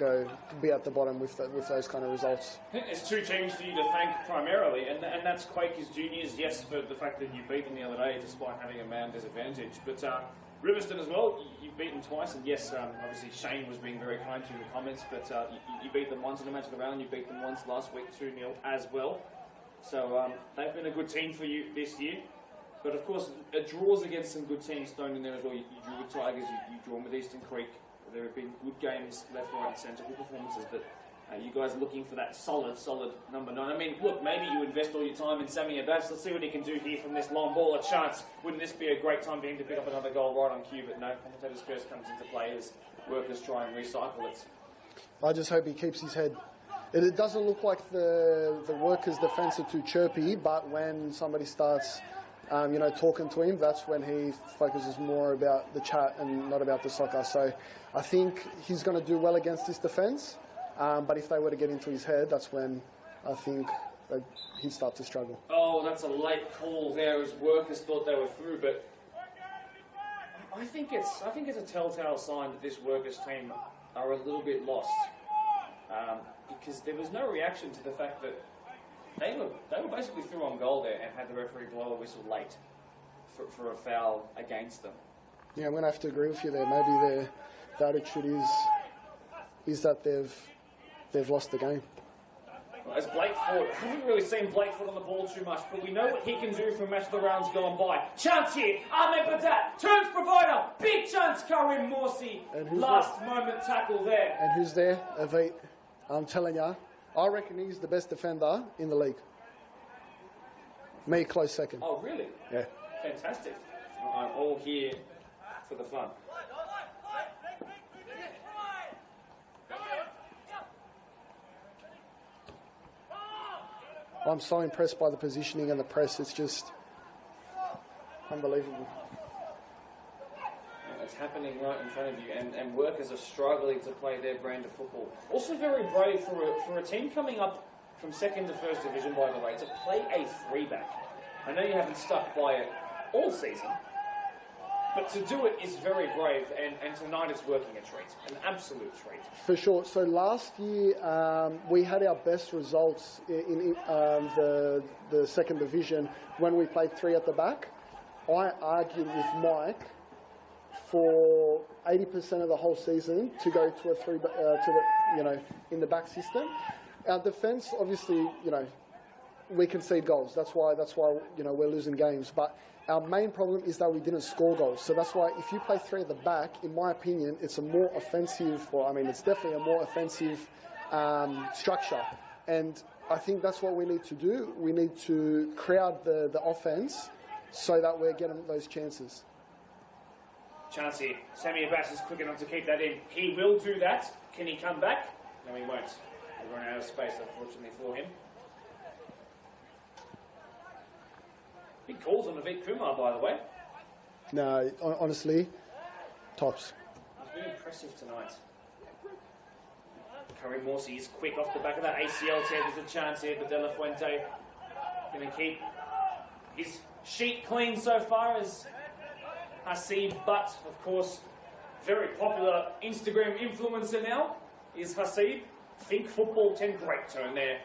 be at the bottom with those kind of results.
I think there's 2 teams for you to thank primarily, and that's Quakers Juniors, yes, for the fact that you beat them the other day despite having a man disadvantage, but Riverston as well, you've beaten twice, and yes, obviously Shane was being very kind to you in the comments, but you beat them once in the match of the round, you beat them once last week 2-0 as well. So they've been a good team for you this year. But of course, draws against some good teams thrown in there as well. You drew with Tigers, you draw with Eastern Creek. There have been good games, left, right and centre, good performances, but you guys are looking for that solid number 9. I mean, look, maybe you invest all your time in Sammy Abbas. Let's see what he can do here from this long ball. A chance. Wouldn't this be a great time for him to pick up another goal right on cue? But no, commentator's curse comes into play as Workers try and recycle it.
I just hope he keeps his head. It doesn't look like the Workers' defence are too chirpy, but when somebody starts talking to him, that's when he focuses more about the chat and not about the soccer. So I think he's going to do well against this defence, but if they were to get into his head, that's when I think he'd start to struggle.
Oh, that's a late call there as Workers thought they were through, but I think it's a telltale sign that this Workers team are a little bit lost, because there was no reaction to the fact that they were basically through on goal there and had the referee blow a whistle late for a foul against them.
Yeah, I'm going to have to agree with you there. Maybe the attitude is that they've lost the game.
Well, as Blake Ford, I haven't really seen Blake Ford on the ball too much, but we know what he can do from match of the rounds gone by. Chance here, Ahmed Badat, turns provider, big chance, Karim Morsi, last moment tackle there.
And who's there? Avit. I'm telling you, I reckon he's the best defender in the league. Me, close second.
Oh, really?
Yeah.
Fantastic. I'm all here for the fun.
I'm so impressed by the positioning and the press. It's just unbelievable.
It's happening right in front of you, and Workers are struggling to play their brand of football. Also very brave for a team coming up from second to first division, by the way, to play a 3-back. I know you haven't stuck by it all season, but to do it is very brave, and tonight it's working a treat, an absolute treat.
For sure. So last year we had our best results in the second division when we played 3 at the back. I argued with Mike for 80% of the whole season to go to a 3 in the back system. Our defence, obviously, we concede goals. That's why we're losing games. But our main problem is that we didn't score goals. So that's why if you play 3 at the back, in my opinion, it's a more offensive, it's definitely a more offensive structure. And I think that's what we need to do. We need to crowd the offence so that we're getting those chances.
Chance here. Sammy Abbas is quick enough to keep that in. He will do that. Can he come back? No, he won't. We've run out of space, unfortunately, for him. Big calls on Avit Kumar, by the way.
No, honestly, tops.
He's been impressive tonight. Karim Morsi is quick off the back of that ACL tear. There's a chance here for De La Fuente. Going to keep his sheet clean so far as Hasib, but of course, very popular Instagram influencer now is Hasib. Think Football 10, great turn there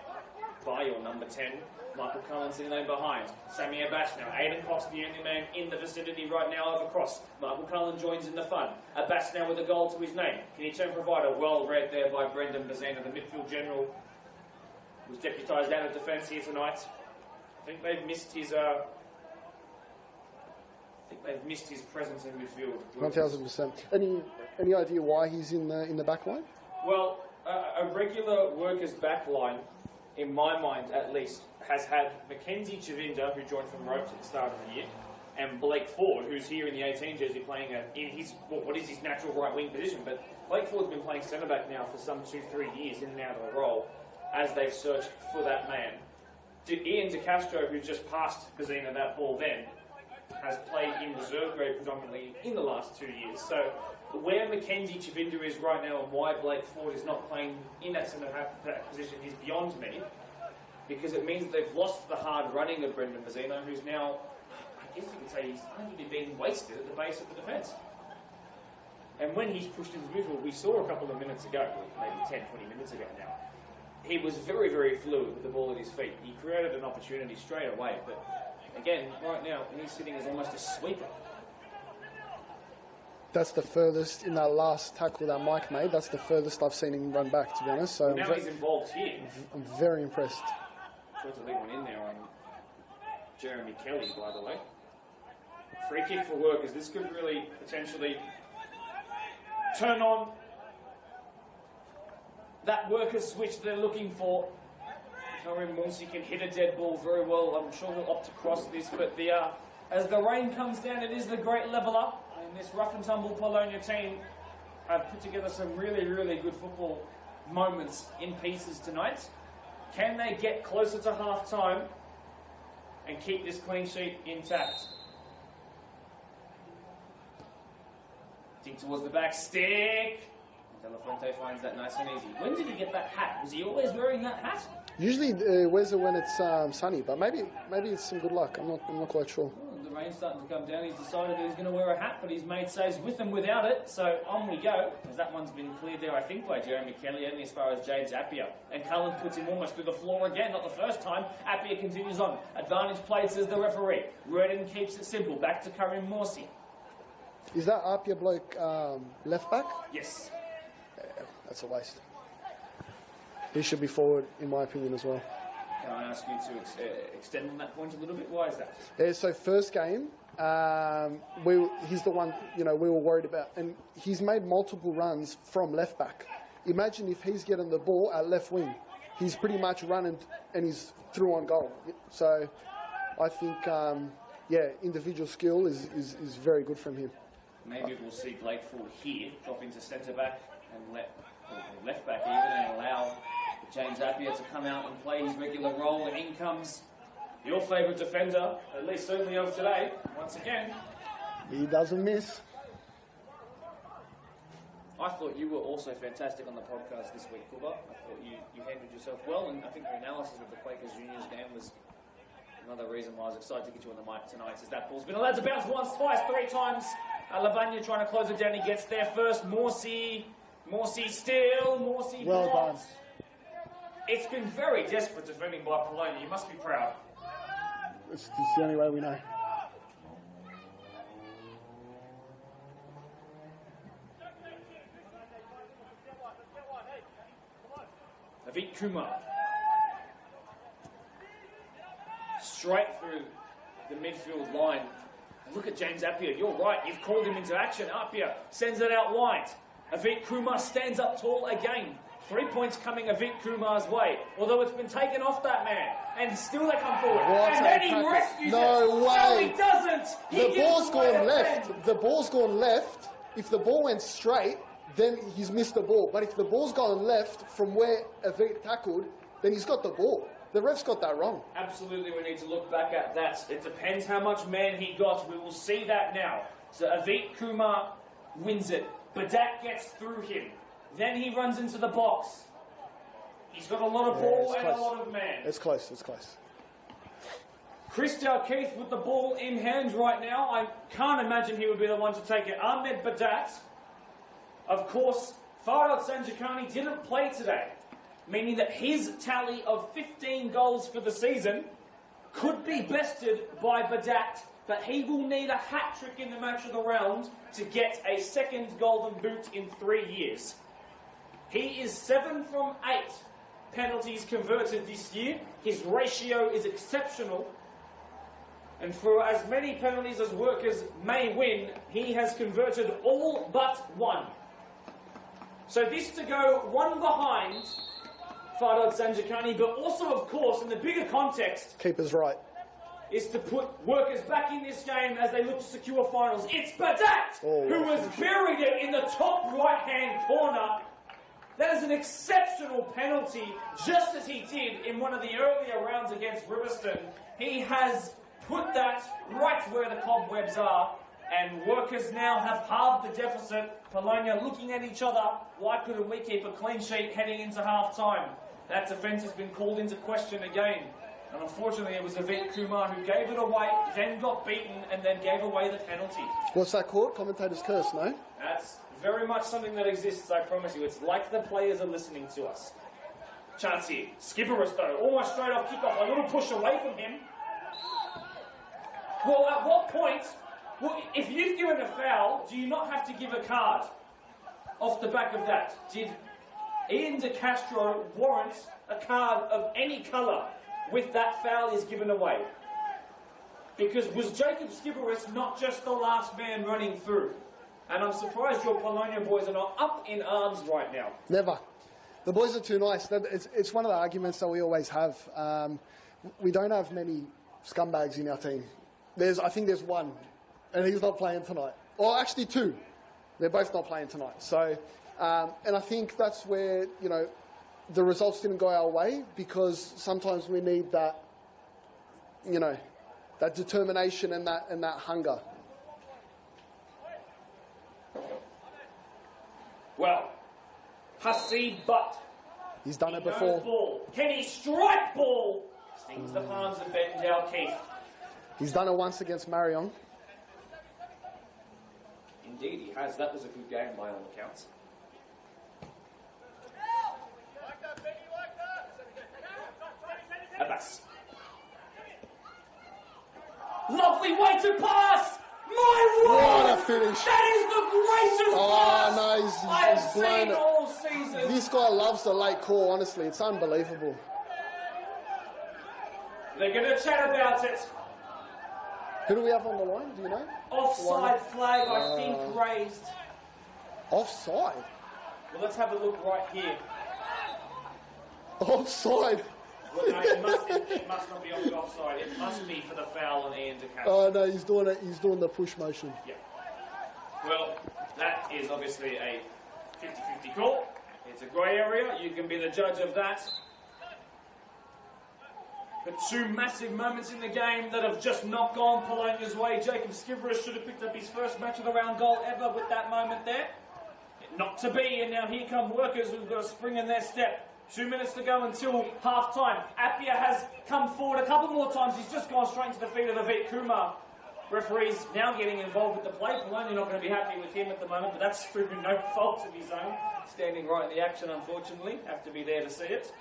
by your number 10. Michael Cullen sitting there behind. Sammy Abbas now. Aidan Cox, the only man in the vicinity right now of a cross. Michael Cullen joins in the fun. Abbas now with a goal to his name. Can he turn provider? Well read there by Brendan Bazana, the midfield general, who's deputised out of defence here tonight. I think they've missed his presence in midfield.
1,000%. Any idea why he's in the back line?
Well, a regular Workers back line, in my mind at least, has had Mackenzie Chavinda, who joined from Ropes at the start of the year, and Blake Ford, who's here in the 18 jersey playing in his what is his natural right wing position. But Blake Ford's been playing centre back now for some 2-3 years in and out of the role as they've searched for that man. Ian De Castro, who's just passed Bazina that ball then, has played in reserve grade predominantly in the last 2 years. So where Mackenzie Chavinda is right now and why Blake Ford is not playing in that centre back position is beyond me, because it means that they've lost the hard running of Brendan Bazina, who's now, I guess you could say, he's arguably being wasted at the base of the defence. And when he's pushed into midfield, we saw a couple of minutes ago, maybe 10, 20 minutes ago now, he was very, very fluid with the ball at his feet. He created an opportunity straight away, but again, right now, he's sitting as almost a sweeper.
That's the furthest, in that last tackle that Mike made, that's the furthest I've seen him run back, to be honest. So
now he's involved here.
I'm very impressed.
Tried to leave one in there on Jeremy Kelly, by the way. Free kick for Workers. This could really potentially turn on that Workers switch they're looking for. Karim Morsi can hit a dead ball very well. I'm sure we'll opt to cross this, but as the rain comes down, it is the great leveller. And this rough and tumble Polonia team have put together some really, really good football moments in pieces tonight. Can they get closer to half-time and keep this clean sheet intact? Dig towards the back stick. De La Fuente finds that nice and easy. When did he get that hat? Was he always wearing that hat?
Usually wears it when it's sunny, but maybe it's some good luck. I'm not quite sure.
Oh, the rain's starting to come down. He's decided that he's going to wear a hat, but he's made saves with and without it. So on we go, as that one's been cleared there, I think, by Jeremy Kelly, only as far as James Appiah. And Cullen puts him almost through the floor again, not the first time. Appiah continues on. Advantage played, says the referee. Redden keeps it simple. Back to Karim Morsi.
Is that Appiah bloke left back?
Yes.
Yeah, that's a waste. He should be forward, in my opinion, as well.
Can I ask you to extend on that point a little bit? Why is that?
Yeah, so first game, he's the one we were worried about, and he's made multiple runs from left back. Imagine if he's getting the ball at left wing. He's pretty much running and he's through on goal. So I think, individual skill is very good from him.
Maybe we'll see Blake Ford here drop into centre back and left back even, and allow James Appiah to come out and play his regular role. And in comes your favourite defender, at least certainly of today, once again.
He doesn't miss.
I thought you were also fantastic on the podcast this week, Kuba. I thought you handled yourself well, and I think your analysis of the Quakers Juniors game was another reason why I was excited to get you on the mic tonight, is that ball's been allowed to bounce once, twice, three times. Lavagna trying to close it down. He gets there first. Morsi still. Morsi
well
blocks. Done. It's been very desperate defending by Polonia. You must be proud.
It's the only way we know.
Avit Kumar. Straight through the midfield line. Look at James Appiah. You're right. You've called him into action. Appiah sends it out wide. Avit Kumar stands up tall again. 3 points coming Avit Kumar's way. Although it's been taken off that man. And still they come forward.
What
and then he rescues
no
it.
way.
No, he doesn't.
The ball's gone left. The ball's gone left. If the ball went straight, then he's missed the ball. But if the ball's gone left from where Avit tackled, then he's got the ball. The ref's got that wrong.
Absolutely, we need to look back at that. It depends how much man he got. We will see that now. So Avit Kumar wins it. Badak gets through him. Then he runs into the box. He's got a lot of ball and a lot of man.
It's close, it's close.
Chris Dalkeith with the ball in hand right now. I can't imagine he would be the one to take it. Ahmed Badat. Of course, Farhad Sanjikani didn't play today, meaning that his tally of 15 goals for the season could be bested by Badat, but he will need a hat-trick in the match of the round to get a second golden boot in 3 years. He is 7 from 8 penalties converted this year. His ratio is exceptional. And for as many penalties as Workers may win, he has converted all but 1. So this to go one behind Farhad Sanjikani, but also, of course, in the bigger context,
keeper's right,
is to put Workers back in this game as they look to secure finals. It's Badat who has buried it in the top right-hand corner. That is an exceptional penalty, just as he did in one of the earlier rounds against Riverston. He has put that right where the cobwebs are, and Workers now have halved the deficit. Polonia looking at each other. Why couldn't we keep a clean sheet heading into half-time? That defence has been called into question again. And unfortunately, it was Avit Kumar who gave it away, then got beaten, and then gave away the penalty.
What's that called? Commentator's curse, no?
That's very much something that exists, I promise you. It's like the players are listening to us. Chance here. Skipperus, though, almost straight off kickoff. A little push away from him. Well, at what point... Well, if you've given a foul, do you not have to give a card off the back of that? Did Ian De Castro warrant a card of any colour with that foul is given away? Because was Jacob Skiberis not just the last man running through? And I'm surprised your Polonia boys are not up in arms right now.
Never. The boys are too nice. It's one of the arguments that we always have. We don't have many scumbags in our team. I think there's one, and he's not playing tonight. Or actually two. They're both not playing tonight. So, and I think that's where, you know, the results didn't go our way, because sometimes we need that, you know, that determination and that hunger.
Well, Hasib Butt.
He's done it
Knows
before.
ball. Can he strike ball? Stings the palms of Bettendale Keith.
He's done it once against Marion.
Indeed, he has. That was a good game by all accounts. Abbas. Lovely way to pass! My word!
What a finish.
That is the greatest pass
No,
I've
he's blown
seen
it.
all season.
This guy loves the late call, honestly. It's unbelievable.
They're going to chat about it.
Who do we have on the line? Do you know?
Offside flag, I think, raised.
Offside?
Well, let's have a look right here.
Offside?
Well, no, it must not be on the offside. It must be for the foul on Ian DeCamp.
Oh, no, he's doing it. He's doing the push motion.
Yeah. Well, that is obviously a 50-50 call. It's a grey area. You can be the judge of that. But two massive moments in the game that have just not gone Polonia's way. Jacob Skiveris should have picked up his first match of the round goal ever with that moment there. Not to be, and now here come Workers who've got a spring in their step. 2 minutes to go until half-time. Appia has come forward a couple more times. He's just gone straight to the feet of the Vit Kumar. Referee's now getting involved with the play. Polonia not going to be happy with him at the moment, but that's through no fault of his own. Standing right in the action, unfortunately. Have to be there to see it.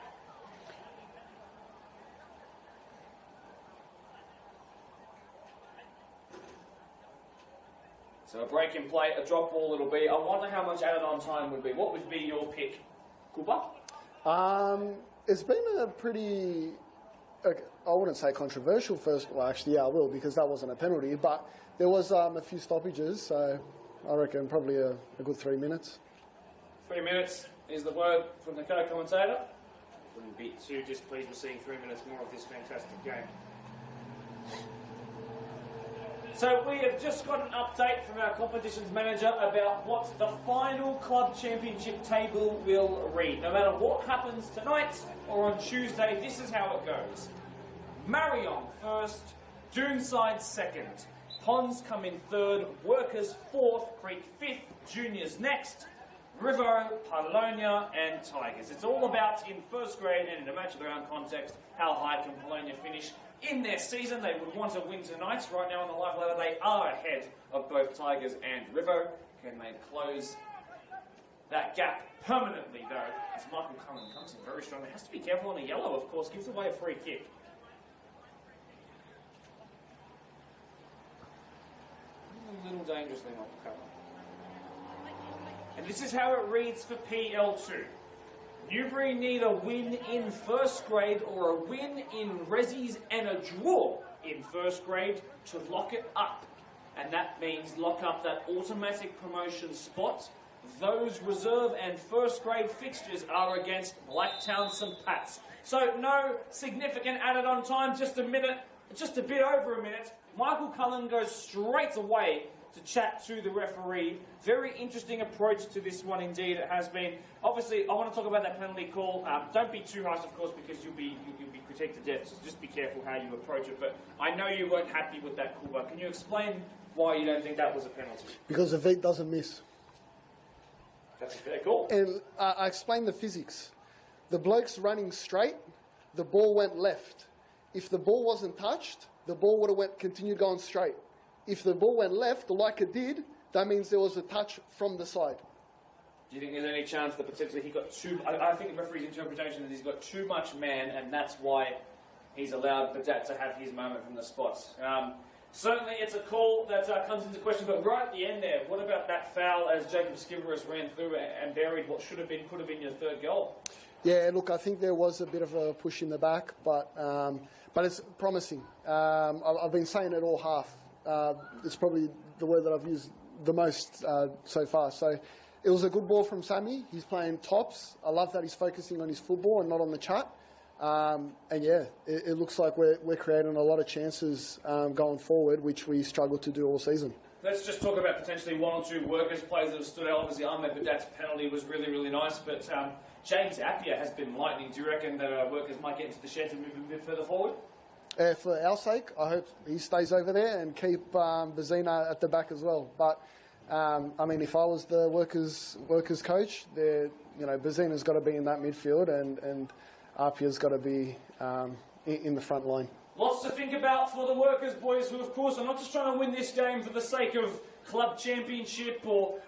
So a break in play, a drop ball it'll be. I wonder how much added on time would be. What would be your pick, Kuba?
It's been a pretty, I wouldn't say controversial first. Well, actually, yeah, I will, because that wasn't a penalty. But there was a few stoppages, so I reckon probably a good 3 minutes.
3 minutes is the word from the co-commentator. Wouldn't be too displeased with seeing 3 minutes more of this fantastic game. So we have just got an update from our competitions manager about what the final club championship table will read. No matter what happens tonight or on Tuesday, this is how it goes. Marion first, Doonside second, Ponds come in third, Workers fourth, Creek fifth, Juniors next, River, Palonia and Tigers. It's all about, in first grade and in a match of their own context, how high can Polonia finish in their season. They would want to win tonight. Right now on the live ladder, they are ahead of both Tigers and River. Can they close that gap permanently, though, as Michael Cullen comes in very strong. He has to be careful on a yellow, of course, gives away a free kick. A little dangerously, Michael Cullen. And this is how it reads for PL2. Newbury need a win in first grade or a win in Resi's and a draw in first grade to lock it up. And that means lock up that automatic promotion spot. Those reserve and first grade fixtures are against Blacktown St Pat's. So no significant added on time, just a minute, just a bit over a minute. Michael Cullen goes straight away to chat to the referee. Very interesting approach to this one indeed it has been. Obviously, I want to talk about that penalty call. Don't be too harsh, of course, because you'll be critiqued to death, so just be careful how you approach it. But I know you weren't happy with that call, but can you explain why you don't think that was a penalty?
Because the Vit doesn't miss.
That's a fair call.
And I explained the physics. The bloke's running straight, the ball went left. If the ball wasn't touched, the ball would have continued going straight. If the ball went left, like it did, that means there was a touch from the side.
Do you think there's any chance that potentially he got too... I think the referee's interpretation is he's got too much man, and that's why he's allowed Badat to have his moment from the spots. Certainly it's a call that comes into question, but right at the end there, what about that foul as Jacob Skiveris ran through and buried what could have been your third goal?
Yeah, look, I think there was a bit of a push in the back, but but it's promising. I've been saying it all half. It's probably the word that I've used the most so far. So it was a good ball from Sammy. He's playing tops. I love that he's focusing on his football and not on the chat. And yeah, it looks like we're creating a lot of chances going forward, which we struggled to do all season.
Let's just talk about potentially one or two workers, players that have stood out. Obviously, Ahmed Badat's penalty was really, really nice, but James Appiah has been lightning. Do you reckon that workers might get into the shed to move a bit further forward?
For our sake, I hope he stays over there and keep Bazina at the back as well. But I mean, if I was the workers coach, Bazina's got to be in that midfield, and Appiah's got to be in the front line.
Lots to think about for the workers, boys, who, of course, are not just trying to win this game for the sake of club championship or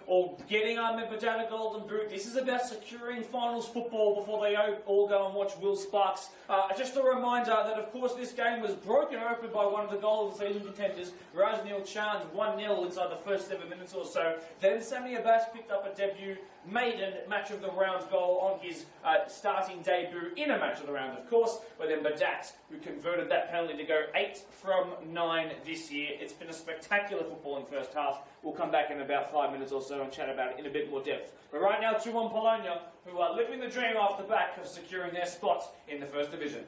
getting Ahmed Badat a golden boot. This is about securing finals football before they all go and watch Will Sparks. Just a reminder that, of course, this game was broken open by one of the goal of the season contenders, Rajnil Chand, 1-0 inside the first 7 minutes or so. Then Sami Abbas picked up a debut maiden match of the round goal on his starting debut in a match of the round, of course, but then Badat, who converted that penalty to go 8 from 9 this year. It's been a spectacular footballing first half. We'll come back in about 5 minutes or so and chat about it in a bit more depth. But right now, 2-1 Polonia, who are living the dream off the back of securing their spot in the First Division.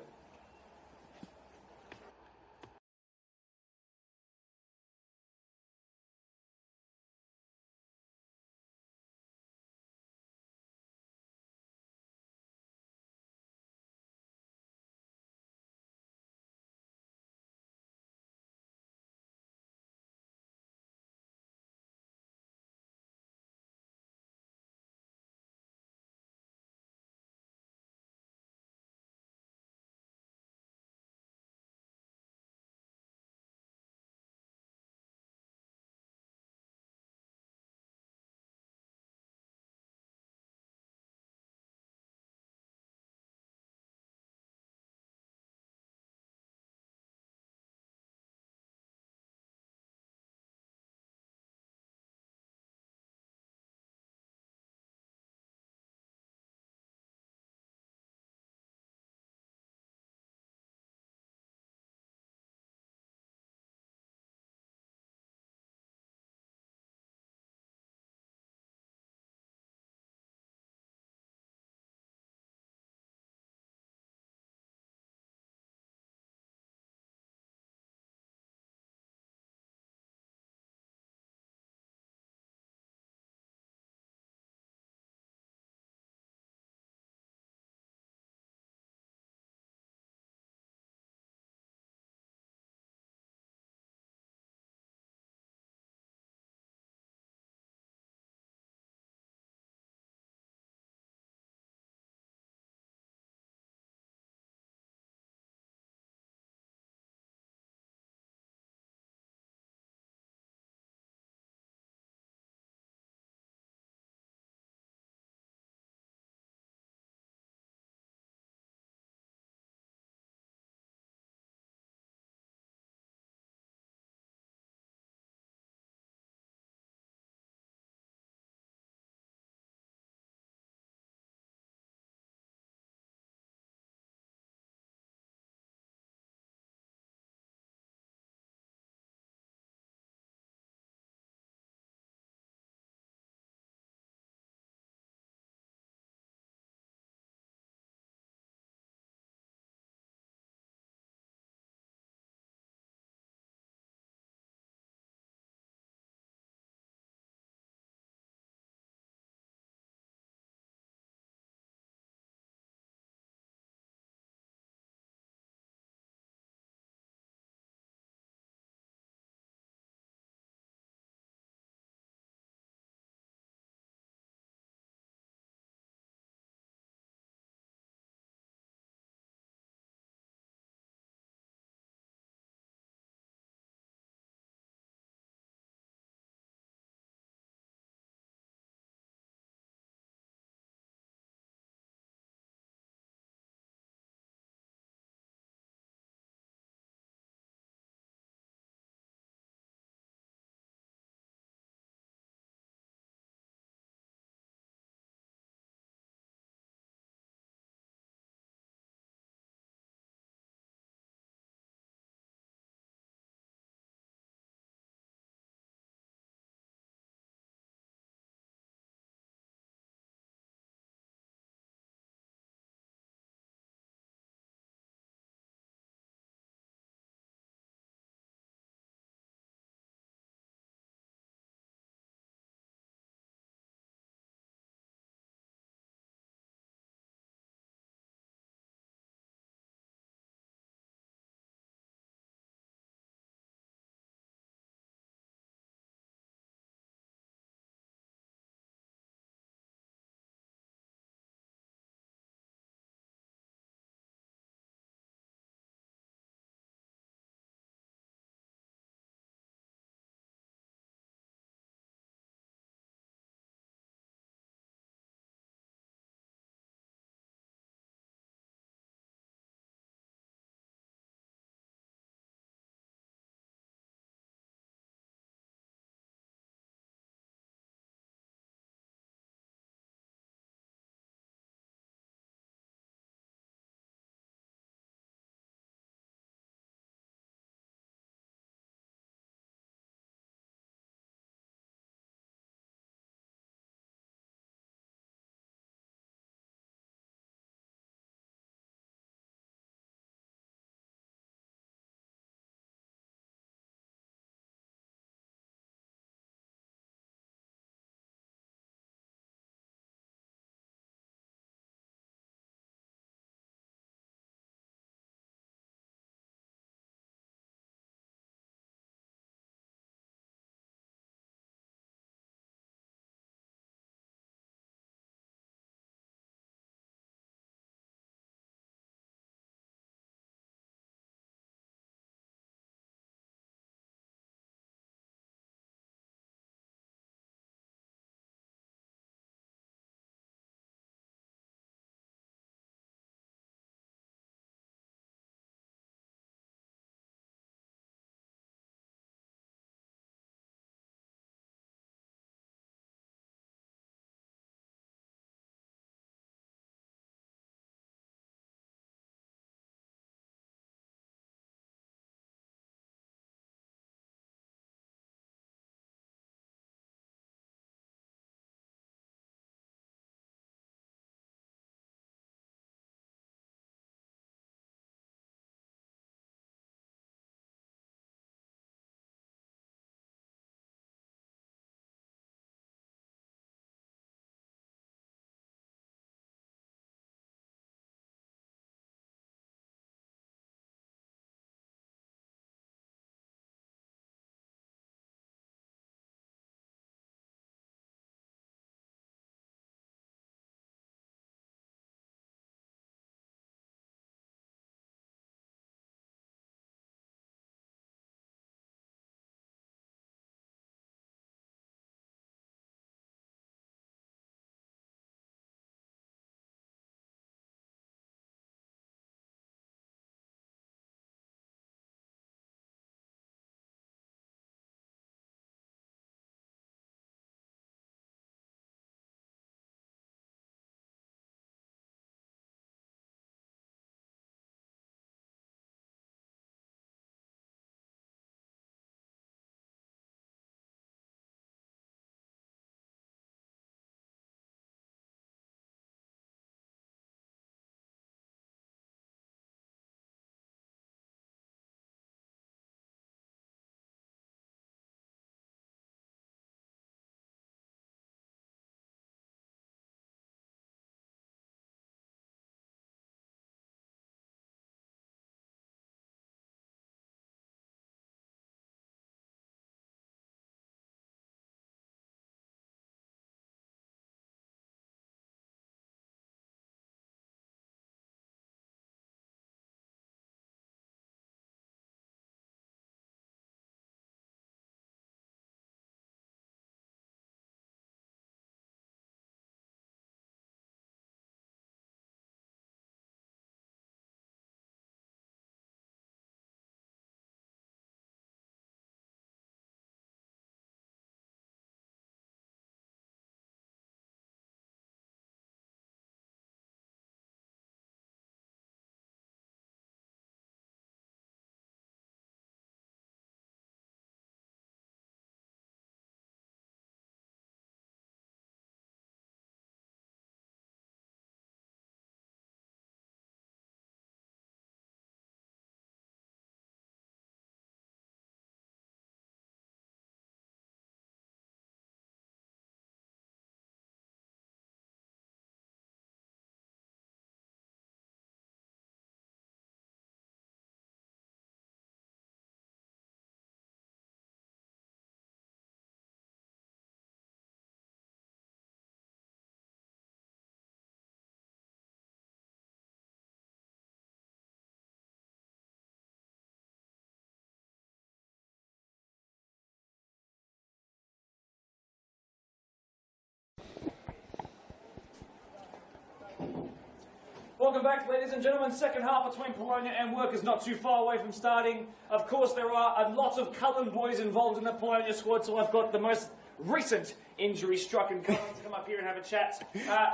welcome back, ladies and gentlemen. Second half between Polonia and Workers, not too far away from starting. Of course, there are a lot of Cullen boys involved in the Polonia squad, so I've got the most recent injury-stricken Cullen to come up here and have a chat.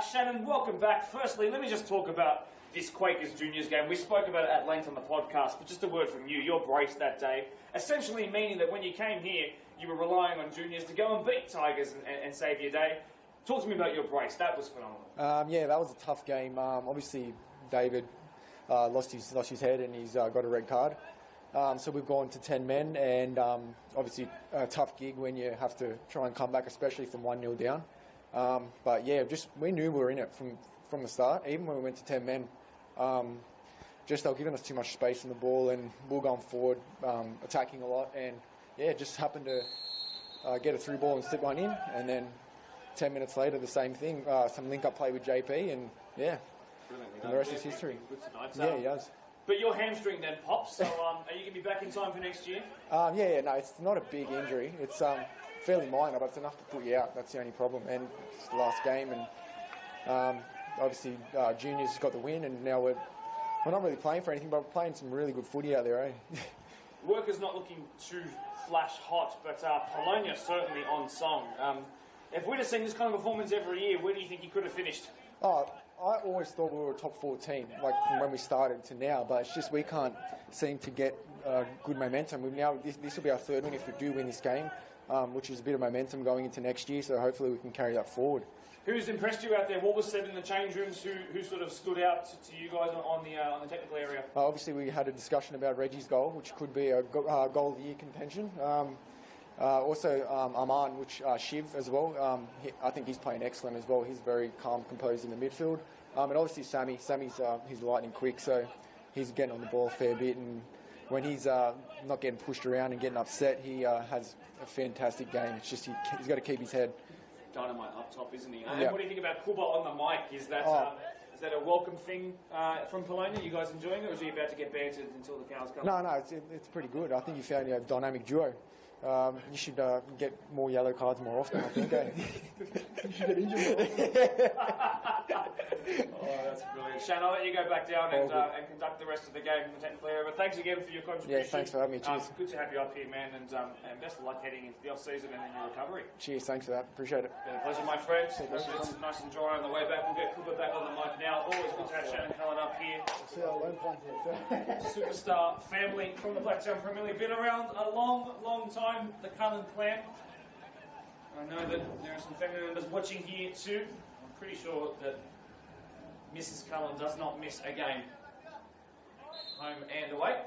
Shannon, welcome back. Firstly, let me just talk about this Quakers Juniors game. We spoke about it at length on the podcast, but just a word from you. Your brace that day, essentially meaning that when you came here, you were relying on juniors to go and beat Tigers and save your day. Talk to me about your brace. That was phenomenal.
Yeah, that was a tough game. Obviously, David lost his head and he's got a red card. So we've gone to 10 men, and obviously a tough gig when you have to try and come back, especially from 1-0 down. But yeah, we knew we were in it from the start, even when we went to 10 men. Just they were giving us too much space on the ball, and we were going forward, attacking a lot, and yeah, just happened to get a through ball and slip one in, and then 10 minutes later, the same thing, some link-up play with JP, and yeah, and the rest is history. Yeah, he does.
But your hamstring then pops, so are you going to be back in time for next year?
No, it's not a big injury. It's fairly minor, but it's enough to put you out. That's the only problem, and it's the last game, and obviously juniors got the win, and now we're not really playing for anything, but we're playing some really good footy out there, eh?
Workers not looking too flash hot, but Palonia certainly on song. If we'd have seen this kind of performance every year, where do you think you could have finished?
Oh, I always thought we were a top 4 team, like from when we started to now, but it's just we can't seem to get good momentum. This will be our third win if we do win this game, which is a bit of momentum going into next year, so hopefully we can carry that forward.
Who's impressed you out there? What was said in the change rooms? Who sort of stood out to you guys on the technical area?
Obviously, we had a discussion about Reggie's goal, which could be a goal of the year contention. Also, Aman, Shiv as well. I think he's playing excellent as well. He's very calm, composed in the midfield. And obviously, Sammy's he's lightning quick, so he's getting on the ball a fair bit. And when he's not getting pushed around and getting upset, he has a fantastic game. It's just he's got to keep his head.
Dynamite up top, isn't he?
Yeah.
And what do you think about Kuba on the mic? Is that a welcome thing from Polonia? You guys enjoying it, or is he about to get bantered until the cows come?
No, it's pretty good. I think you found a dynamic duo. You should get more yellow cards more often, I think. You should get injured more.
Oh, that's brilliant. Shan, I'll let you go back down and conduct the rest of the game in the technical area. But thanks again for your contribution.
Yeah, thanks for having me. Cheers.
Good to have you up here, man, and best of luck heading into the off-season and in your recovery.
Cheers, thanks for that. Appreciate it.
Been a pleasure, my friend. It's nice and dry on the way back. We'll get Cooper back on the mic now. Always good to have Shannon Cullen up here. Superstar family from the Blacktown Premier League. Been around a long, long time, the Cullen clan. I know that there are some family members watching here too. I'm pretty sure that Mrs. Cullen does not miss a game, home and away.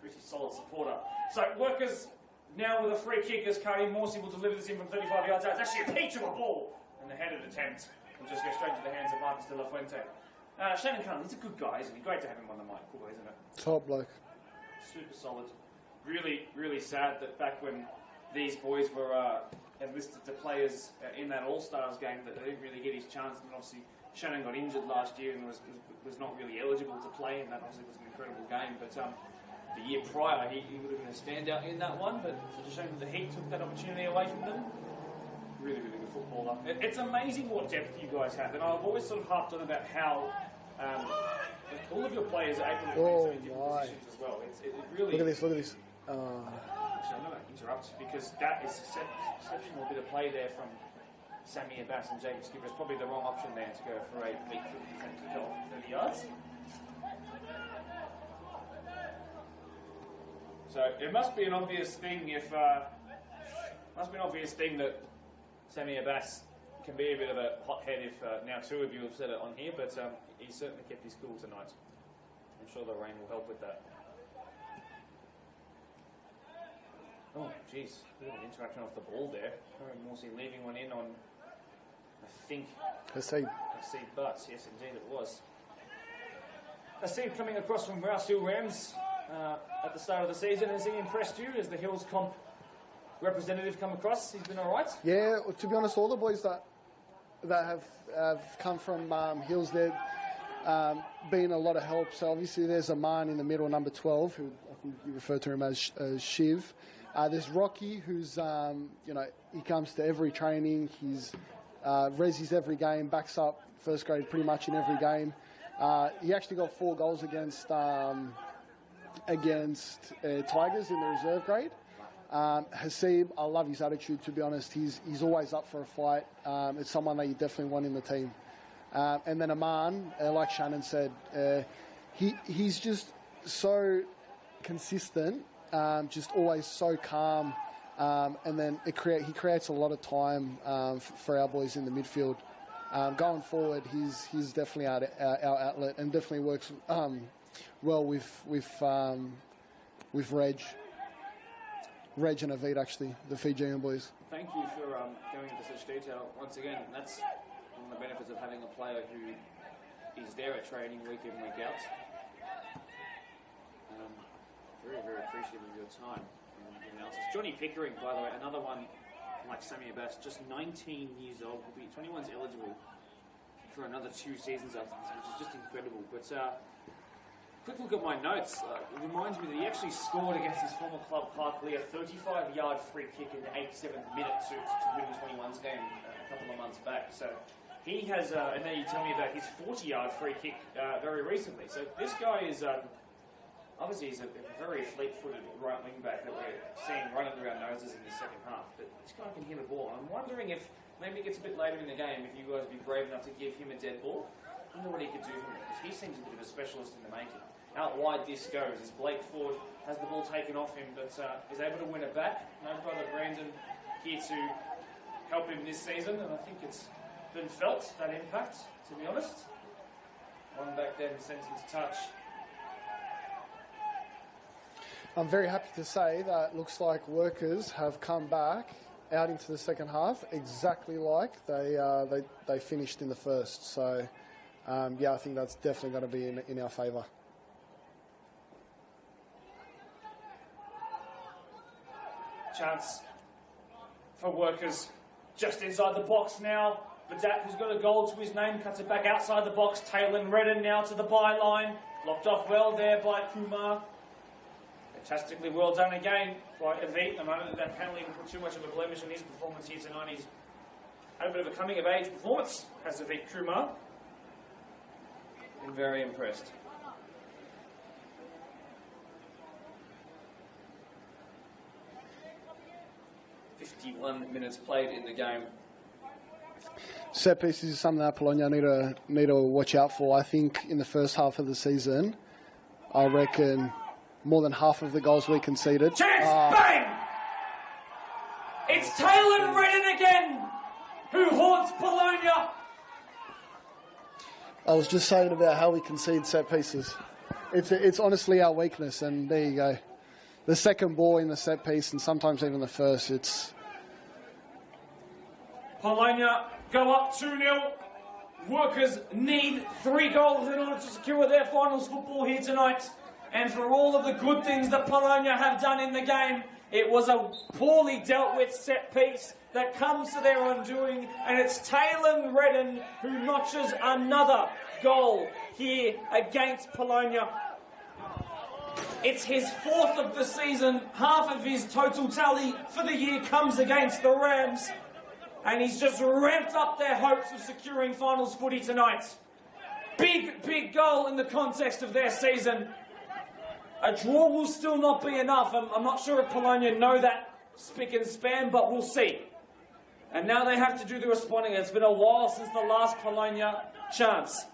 Pretty solid supporter. So Workers now with a free kick as Cardi Morsey will deliver this in from 35 yards out. It's actually a peach of a ball, and the headed attempt will just go straight to the hands of Marcus de la Fuente. Shannon Cullen, he's a good guy, isn't he? Great to have him on the mic, cool, isn't it?
Top bloke.
Super solid. Really, really sad that back when these boys were enlisted to play as in that All-Stars game, that they didn't really get his chance. And obviously, Shannon got injured last year and was not really eligible to play, and that obviously was an incredible game. But the year prior, he would have been a standout in that one, but it's a shame that the Heat took that opportunity away from them. Really, really good footballer. It's amazing what depth you guys have, and I've always sort of harped on about how all of your players are able to play so many different positions as well. It really...
Look at this.
Actually, I'm going to interrupt because that is exceptional bit of play there from Sammy Abbas and Jacob Skipper. It's probably the wrong option there to go for a big 30 yards. So it must be an obvious thing that Sammy Abbas can be a bit of a hothead if now two of you have said it on here, but he certainly kept his cool tonight. I'm sure the rain will help with that. Oh, jeez, a bit of interaction off the ball there. Morsey leaving one in on, I think, Haseeb Butts. Yes, indeed it was. Haseeb coming across from Rouse Hill Rams at the start of the season. Has he impressed you as the Hills comp representative come across? He's been all right?
Yeah, to be honest, all the boys that have come from Hills, they've been a lot of help. So obviously there's a man in the middle, number 12, who I think you refer to him as Shiv. There's Rocky, who's, he comes to every training. He's resis every game, backs up first grade pretty much in every game. He actually got 4 goals against Tigers in the reserve grade. Hasib, I love his attitude, to be honest. He's always up for a fight. It's someone that you definitely want in the team. And then Aman, like Shannon said, he's just so consistent, just always so calm. And then he creates a lot of time for our boys in the midfield. Going forward, he's definitely our outlet and definitely works well with Reg and Avid, actually, the Fijian boys.
Thank you for going into such detail. Once again, that's one of the benefits of having a player who is there at training week in, week out. Very, very appreciative of your time and analysis. Johnny Pickering, by the way, another one like Sammy Abbas, just 19 years old, will be 21's eligible for another 2 seasons after this, which is just incredible. But quick look at my notes. It reminds me that he actually scored against his former club, Parkley, a 35-yard free kick in the 87th minute to win the 21's game a couple of months back. So he has, and then you tell me about his 40-yard free kick very recently. So this guy is, obviously he's a very fleet-footed right wing back that we're seeing right under our noses in the second half. But this guy can hit a ball. I'm wondering if maybe it gets a bit later in the game, if you guys would be brave enough to give him a dead ball. I wonder what he could do from it, because he seems a bit of a specialist in the making. Out wide this goes as Blake Ford has the ball taken off him, but is able to win it back. No brother Brandon here to help him this season, and I think it's been felt, that impact, to be honest. One back then sent him to touch.
I'm very happy to say that looks like Workers have come back out into the second half exactly like they finished in the first. So, yeah, I think that's definitely going to be in our favour.
Chance for Workers just inside the box now. Badak, who's got a goal to his name, cuts it back outside the box. Taylor Redden now to the byline. Blocked off well there by Kumar. Fantastically well done again by Avit. I know that penalty didn't put too much of a blemish on his performance here tonight. He's had a bit of a coming-of-age performance, has Avit Kumar. Been very impressed. Minutes played in the game.
Set pieces is something that Polonia need to watch out for. I think in the first half of the season, I reckon more than half of the goals we conceded.
Chance! Bang! It's Taylor Redden again, who haunts Polonia.
I was just saying about how we concede set pieces. It's honestly our weakness, and there you go. The second ball in the set piece, and sometimes even the first, it's...
Polonia go up 2-0. Workers need 3 goals in order to secure their finals football here tonight. And for all of the good things that Polonia have done in the game, it was a poorly dealt with set piece that comes to their undoing. And it's Taylor Redden who notches another goal here against Polonia. It's his 4th of the season. Half of his total tally for the year comes against the Rams. And he's just ramped up their hopes of securing finals footy tonight. Big, big goal in the context of their season. A draw will still not be enough. I'm not sure if Polonia know that spick and span, but we'll see. And now they have to do the responding. It's been a while since the last Polonia chance.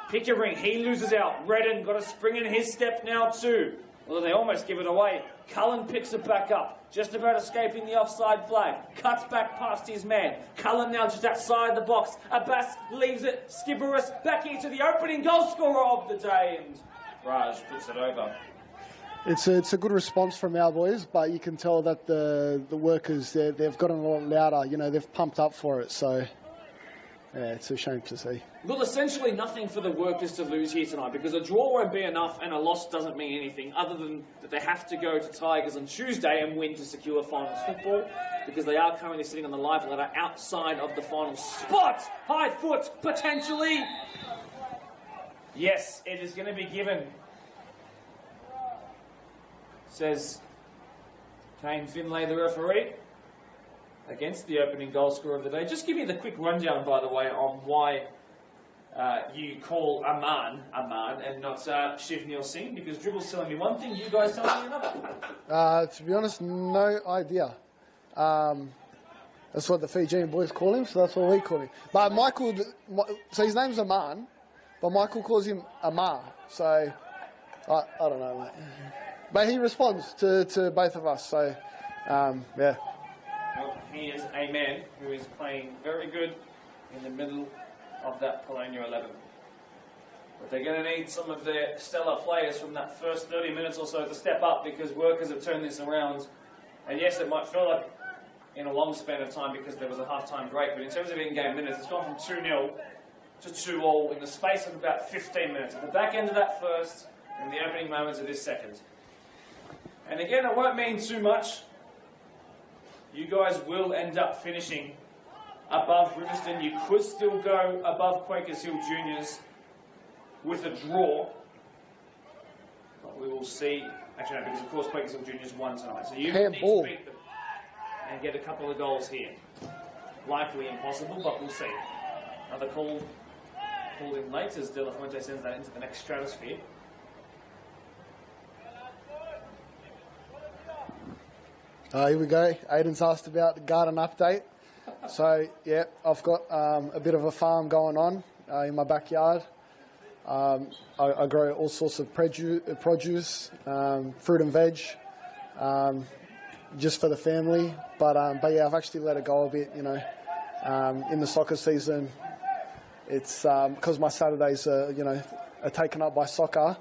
Pickering, he loses out. Redden got a spring in his step now too. Although they almost give it away. Cullen picks it back up. Just about escaping the offside flag. Cuts back past his man. Cullen now just outside the box. Abbas leaves it. Skibberus back into the opening goal scorer of the day. And Raj puts it over.
It's a good response from our boys, but you can tell that the Workers, they've gotten a lot louder. You know, they've pumped up for it. So, yeah, it's a shame to see.
Well, essentially nothing for the Workers to lose here tonight, because a draw won't be enough and a loss doesn't mean anything other than that they have to go to Tigers on Tuesday and win to secure finals football, because they are currently sitting on the live ladder outside of the final spot. High foot, potentially. Yes, it is going to be given, says Kane Finlay, the referee, against the opening goal scorer of the day. Just give me the quick rundown, by the way, on why you call Aman, and not Shivnil Singh, because Dribble's telling me one thing, you guys tell me another.
To be honest, no idea. That's what the Fijian boys call him, so that's what we call him. But Michael, so his name's Aman, but Michael calls him Amar, so I don't know, mate. But he responds to both of us, so yeah.
Well, he is a man who is playing very good in the middle of that Polonia 11. But they're going to need some of their stellar players from that first 30 minutes or so to step up, because Workers have turned this around. And yes, it might feel like in a long span of time because there was a half-time break, but in terms of in-game minutes, it's gone from 2-0 to 2-2 in the space of about 15 minutes. At the back end of that first and the opening moments of this second. And again, it won't mean too much. You guys will end up finishing above Riverston. You could still go above Quakers Hill Juniors with a draw. But we will see. Actually, no, because of course Quakers Hill Juniors won tonight. So you need to beat them and get a couple of goals here. Likely impossible, but we'll see. Another call in late as De La Fuente sends that into the next stratosphere.
Here we go. Aiden's asked about the garden update. So, yeah, I've got a bit of a farm going on in my backyard. I grow all sorts of produce, fruit and veg, just for the family. But yeah, I've actually let it go a bit, you know. In the soccer season, it's because my Saturdays are taken up by soccer.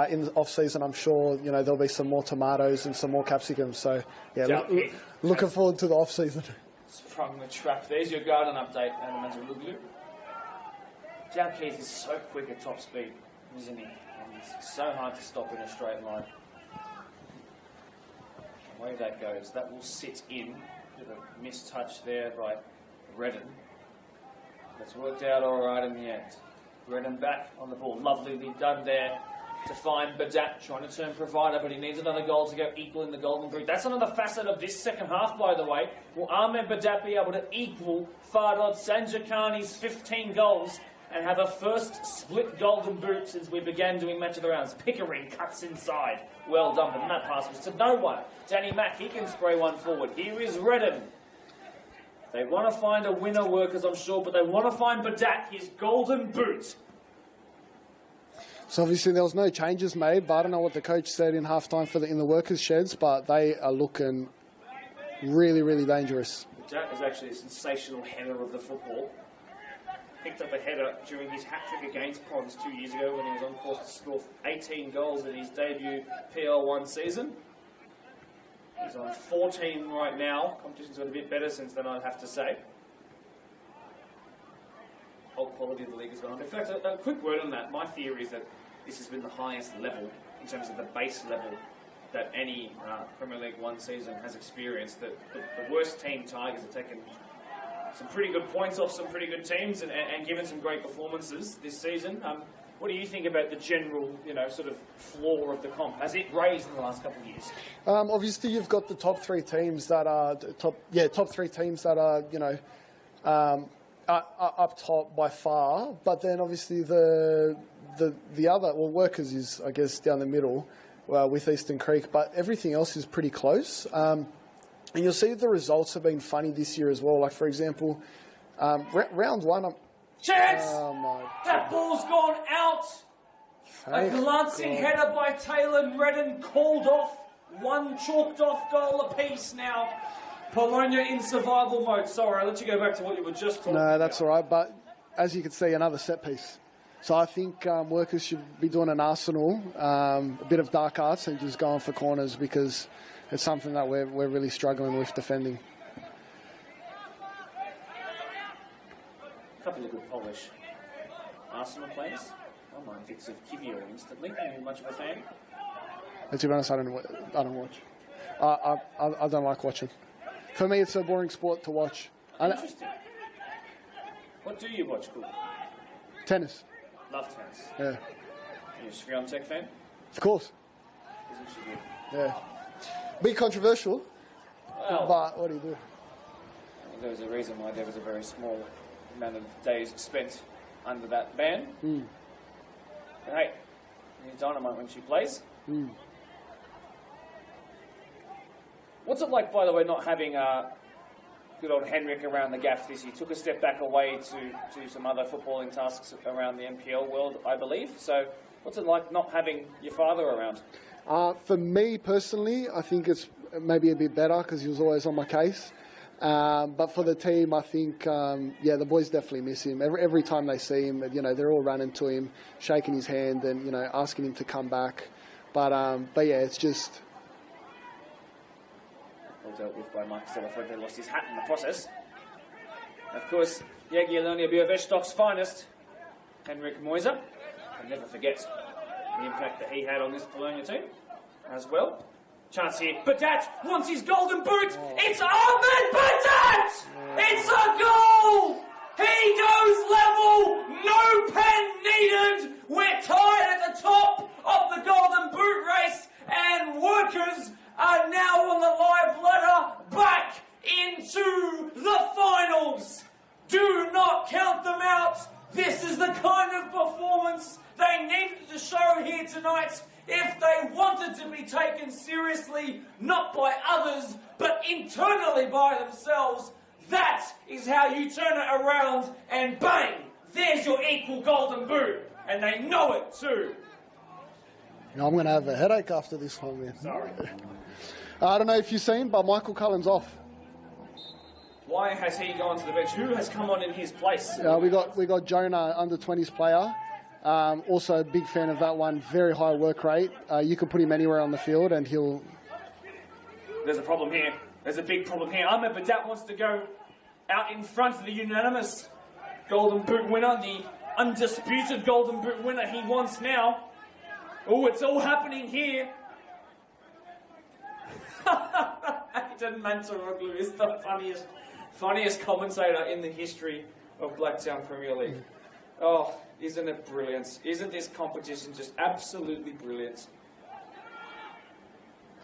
In the off season, I'm sure there'll be some more tomatoes and some more capsicums. So yeah, looking forward to the off season.
Sprung the trap. There's your garden update, Anamanzaruglu. Jack Keith is so quick at top speed, isn't he? And it's so hard to stop in a straight line. The way that goes, that will sit in with a mistouch there by Redden. That's worked out all right in the end. Redden back on the ball. Lovelily done there to find Badat, trying to turn provider, but he needs another goal to go equal in the Golden Boot. That's another facet of this second half, by the way. Will Ahmed Badat be able to equal Fardod Sanjakani's 15 goals and have a first split Golden Boot since we began doing Match of the Rounds? Pickering cuts inside. Well done, but that pass was to no one. Danny Mack, he can spray one forward. Here is Redden. They want to find a winner, Workers, I'm sure, but they want to find Badat, his Golden Boot.
So obviously there was no changes made, but I don't know what the coach said in halftime in the Workers' sheds, but they are looking really, really dangerous.
Badat is actually a sensational header of the football. Picked up a header during his hat-trick against Province 2 years ago when he was on course to score 18 goals in his debut PL1 season. He's on 14 right now. Competition's got a bit better since then, I'd have to say. Whole quality of the league has gone up. In fact, a quick word on that. My theory is that this has been the highest level in terms of the base level that any Premier League 1 season has experienced. That the worst team, Tigers, have taken some pretty good points off some pretty good teams and given some great performances this season. What do you think about the general, sort of floor of the comp? Has it raised in the last couple of years?
Obviously, you've got the top three teams that are top three teams that are up top by far. But then obviously the other Workers is I guess down the middle with Eastern Creek, but everything else is pretty close. And you'll see the results have been funny this year as well. Like for example, round one.
Chance!
Oh my
that ball's gone out! A glancing header by Taylor Redden called off. One chalked off goal apiece now. Polonia in survival mode. Sorry, I'll let you go back to what you were just talking about.
No, that's all right. But as you can see, another set piece. So I think Workers should be doing an Arsenal, a bit of dark arts and just going for corners because it's something that we're really struggling with defending.
A couple of good polish Arsenal players. I mind Victor Kivio instantly. Are you much of a fan?
To be honest, I don't watch. I don't like watching. For me, it's a boring sport to watch.
Interesting. What do you watch, Cool?
Tennis.
Love tennis.
Yeah.
Are you a Swiatek fan?
Of course.
Isn't she good?
Yeah. Bit controversial,
Well,
but what do you do?
there was a reason why there was a very small amount of days spent
under that ban. But hey, she's dynamite when she plays. What's it like, by the way, not having good old Henrik around the gaff this year? Took a step back away to do some other footballing tasks around the NPL world, I believe. So what's it like not having your father around?
For me personally, I think it's maybe a bit better because he was always on my case. But for the team, I think, the boys definitely miss him. Every time they see him, they're all running to him, shaking his hand and, asking him to come back. But yeah, it's just...
All dealt with by Mike Stellafred, who lost his hat in the process. Of course, Jagiellonia Białegostock's finest, Henrik Moiser. I'll never forget the impact that he had on this Polonia team as well. Chance here. Badat wants his golden boot. It's Ahmed Badat! It's a goal! He goes level. No pen needed. We're tied at the top of the golden boot race, and Workers are now on the live ladder back into the finals. Do not count them out. This is the kind of performance they needed to show here tonight if they wanted to be taken seriously, not by others, but internally by themselves. That is how you turn it around, and bang, there's your equal golden boot. And they know it too.
I'm going to have a headache after this one, man.
Sorry.
I don't know if you've seen, but Michael Cullen's off.
Why has he gone to the bench? Who has come on in his place?
We got Jonah, under-20s player. Also a big fan of that one. Very high work rate. You can put him anywhere on the field and he'll...
There's a problem here. There's a big problem here. Ahmed Badat wants to go out in front of the unanimous Golden Boot winner, the undisputed Golden Boot winner he wants now. Oh, it's all happening here. Aidan Mantaroglu is the funniest commentator in the history of Blacktown Premier League. Oh, isn't it brilliant? Isn't this competition just absolutely brilliant?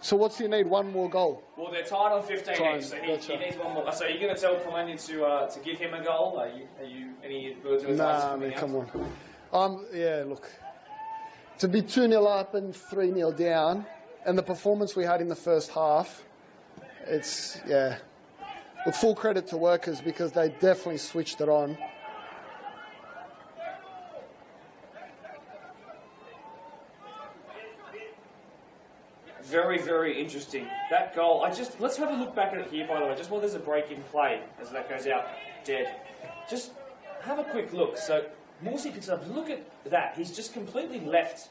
So what's he need? One more goal?
Well, they're tied on 15 each, so he needs one more. So are you going to tell Polonia to give him a goal? Are you any birds of advice?
Nah, man, come on. Yeah, look. To be 2-0 up and 3-0 down, and the performance we had in the first half, it's, yeah. Look, full credit to Workers because they definitely switched it on.
Very, very interesting. That goal, let's have a look back at it here, by the way, just while there's a break in play as that goes out dead. Just have a quick look. So, Morsi picks it up. Look at that. He's just completely left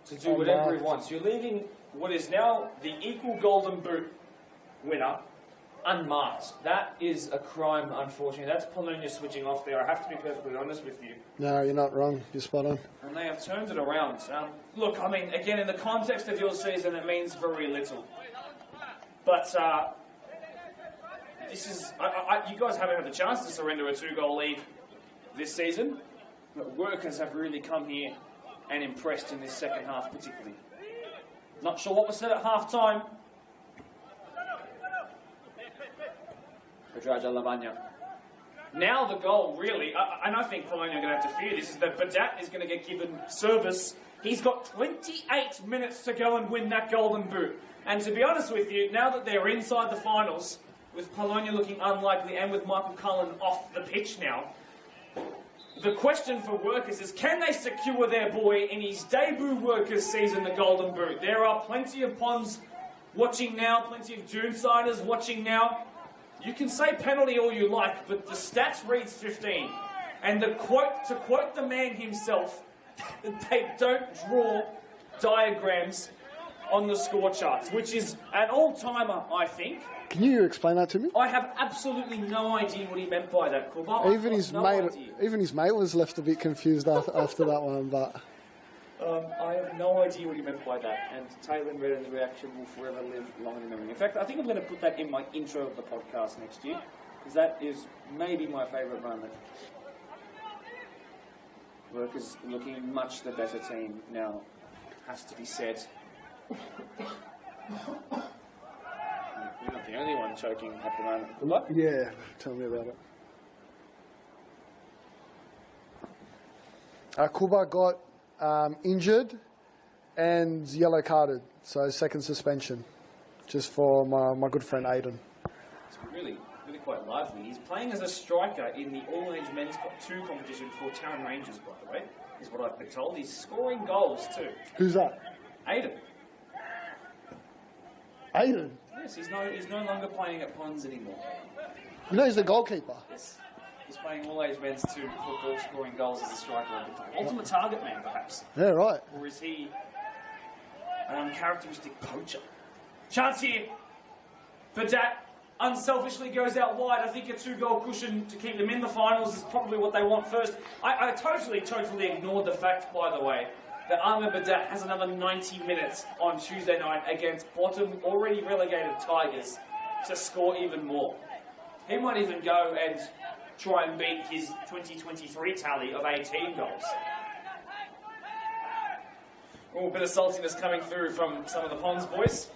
to do whatever he wants. You're leaving what is now the equal Golden Boot winner unmarked. That is a crime, unfortunately. That's Polonia switching off there. I have to be perfectly honest with you.
No, you're not wrong. You're spot on.
And they have turned it around. Look, I mean, again, in the context of your season, it means very little. But this is... you guys haven't had the chance to surrender a 2-goal lead this season. But Workers have really come here and impressed in this second half particularly. Not sure what was said at half-time. Pedraja Lavagna. Now the goal, really, and I think Polonia are going to have to fear this, is that Badat is going to get given service. He's got 28 minutes to go and win that Golden Boot. And to be honest with you, now that they're inside the finals, with Polonia looking unlikely and with Michael Cullen off the pitch now, the question for Workers is, can they secure their boy in his debut Workers season, the Golden Boot? There are plenty of Pons watching now, plenty of June-siders watching now. You can say penalty all you like, but the stats reads 15. And to quote the man himself, they don't draw diagrams on the score charts, which is an all-timer, I think.
Can you explain that to me?
I have absolutely no idea what he meant by that, Kuba.
Even his mate was left a bit confused after that one, but...
I have no idea what he meant by that, and Taylor Redden's reaction will forever live long in memory. In fact, I think I'm going to put that in my intro of the podcast next year, because that is maybe my favourite moment. Workers looking much the better team now, has to be said. You're not the only one choking at the moment. Good luck.
Yeah, tell me about it. Kuba got injured and yellow carded, so second suspension, just for my good friend Aiden.
It's really quite lively. He's playing as a striker in the all-age men's 2 competition for Taran Rangers, by the way, is what I've been told. He's scoring goals too.
Who's that?
Aiden.
Aiden?
Yes, he's no longer playing at Ponds anymore.
You know he's the goalkeeper?
Yes. He's playing all-age men's 2 football, scoring goals as a striker. Ultimate target man, perhaps.
Yeah, right.
Or is he an uncharacteristic poacher? Chance here. Badat unselfishly goes out wide. I think a 2-goal cushion to keep them in the finals is probably what they want first. I totally ignored the fact, by the way, that Ahmed Badat has another 90 minutes on Tuesday night against bottom, already relegated Tigers to score even more. He might even go and try and beat his 2023 tally of 18 goals. Oh, a bit of saltiness coming through from some of the Ponds boys.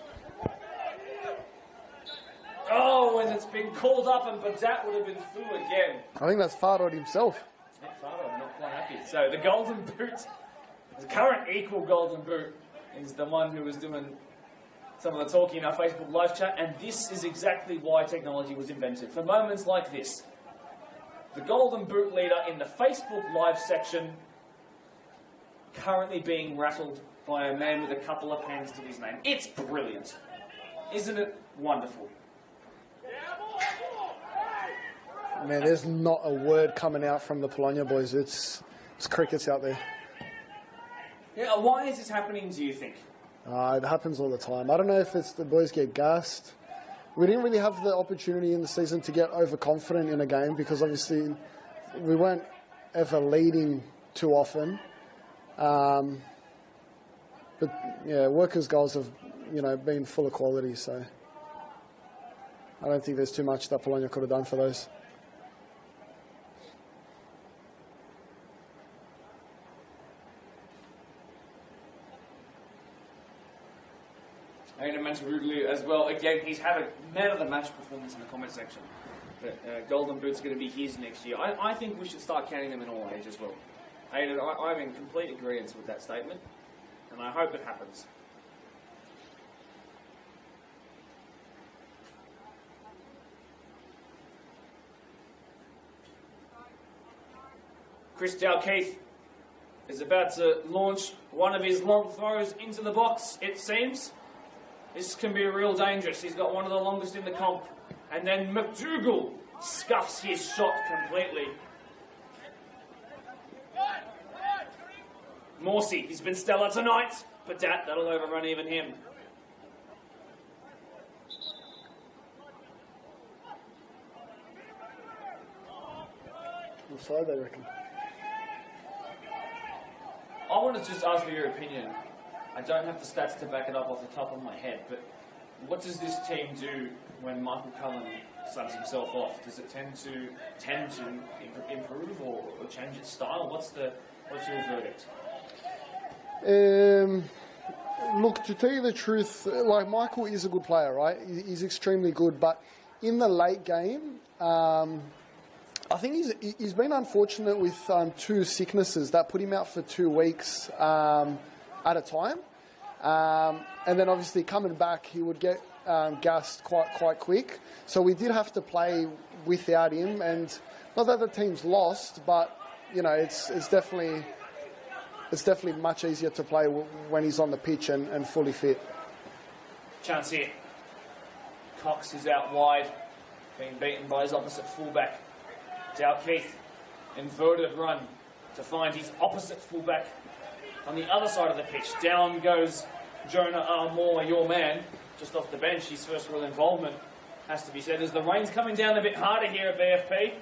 Oh, and it's been called up, and Badat would have been through again.
I think that's Farhad himself.
Farhad, I'm not quite happy. So the golden boot, the current equal golden boot, is the one who was doing some of the talking in our Facebook live chat, and this is exactly why technology was invented. For moments like this, the golden boot leader in the Facebook live section currently being rattled by a man with a couple of pens to his name. It's brilliant. Isn't it wonderful?
Man, there's not a word coming out from the Polonia boys. It's crickets out there.
Yeah, why is this happening, do you think?
It happens all the time. I don't know if it's the boys get gassed. We didn't really have the opportunity in the season to get overconfident in a game because obviously we weren't ever leading too often. But yeah, workers' goals have, been full of quality. So I don't think there's too much that Polonia could have done for those.
Aiden Mantaruglu as well. Again, he's had a man of the match performance in the comment section. But Golden Boot's going to be his next year. I think we should start counting them in all age as well. Aiden, I'm in complete agreement with that statement, and I hope it happens. Chris Dalkeith is about to launch one of his long throws into the box, it seems. This can be real dangerous. He's got one of the longest in the comp. And then McDougall scuffs his shot completely. Morsey, he's been stellar tonight, but that'll overrun even him.
Offside, they reckon.
I want to just ask for your opinion. I don't have the stats to back it up off the top of my head, but what does this team do when Michael Cullen subs himself off? Does it tend to improve or change its style? What's your verdict?
Look, to tell you the truth, like Michael is a good player, right? He's extremely good, but in the late game, I think he's been unfortunate with 2 sicknesses that put him out for 2 weeks at a time. And then obviously coming back, he would get gassed quite quick. So we did have to play without him, and not that the team's lost, but it's definitely much easier to play when he's on the pitch and fully fit.
Chance here. Cox is out wide, being beaten by his opposite fullback. Dalkeith, inverted run to find his opposite fullback on the other side of the pitch. Down goes Jonah Armour, your man, just off the bench. His first real involvement, has to be said, as the rain's coming down a bit harder here at BFP,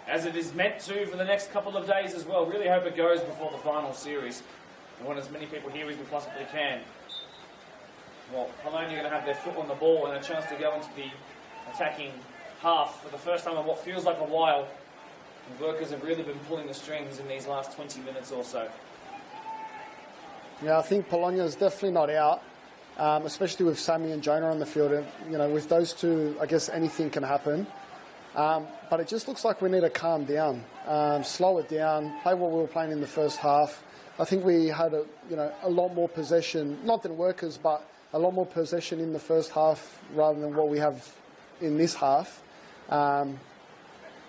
as it is meant to for the next couple of days as well. Really hope it goes before the final series. I want as many people here as we possibly can. Well, Palonia are going to have their foot on the ball and a chance to go into the attacking half for the first time in what feels like a while. The workers have really been pulling the strings in these last 20 minutes or so.
Yeah, I think Polonia is definitely not out, especially with Sammy and Jonah on the field. And, with those two, I guess anything can happen. But it just looks like we need to calm down, slow it down, play what we were playing in the first half. I think we had a lot more possession, not than Workers, but a lot more possession in the first half rather than what we have in this half. But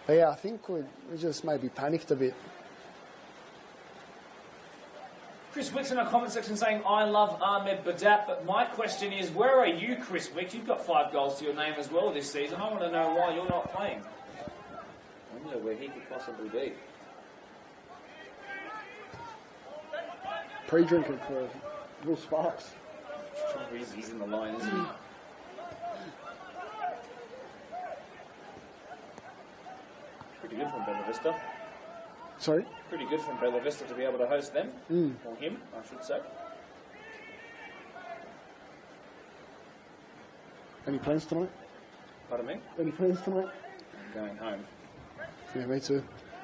yeah, I think we just maybe panicked a bit.
Chris Wick's in our comment section saying, I love Ahmed Badat, but my question is, where are you, Chris Wick? You've got 5 goals to your name as well this season. I want to know why you're not playing.
I don't know where he could possibly be.
Pre-drinking for Will Sparks.
He's in the line, isn't he? Pretty good from Bella Vista.
Sorry?
Pretty good from Bella Vista to be able to host them. Or him, I should say.
Any plans tonight?
Pardon me?
Any plans tonight?
I'm going home.
Yeah, me too.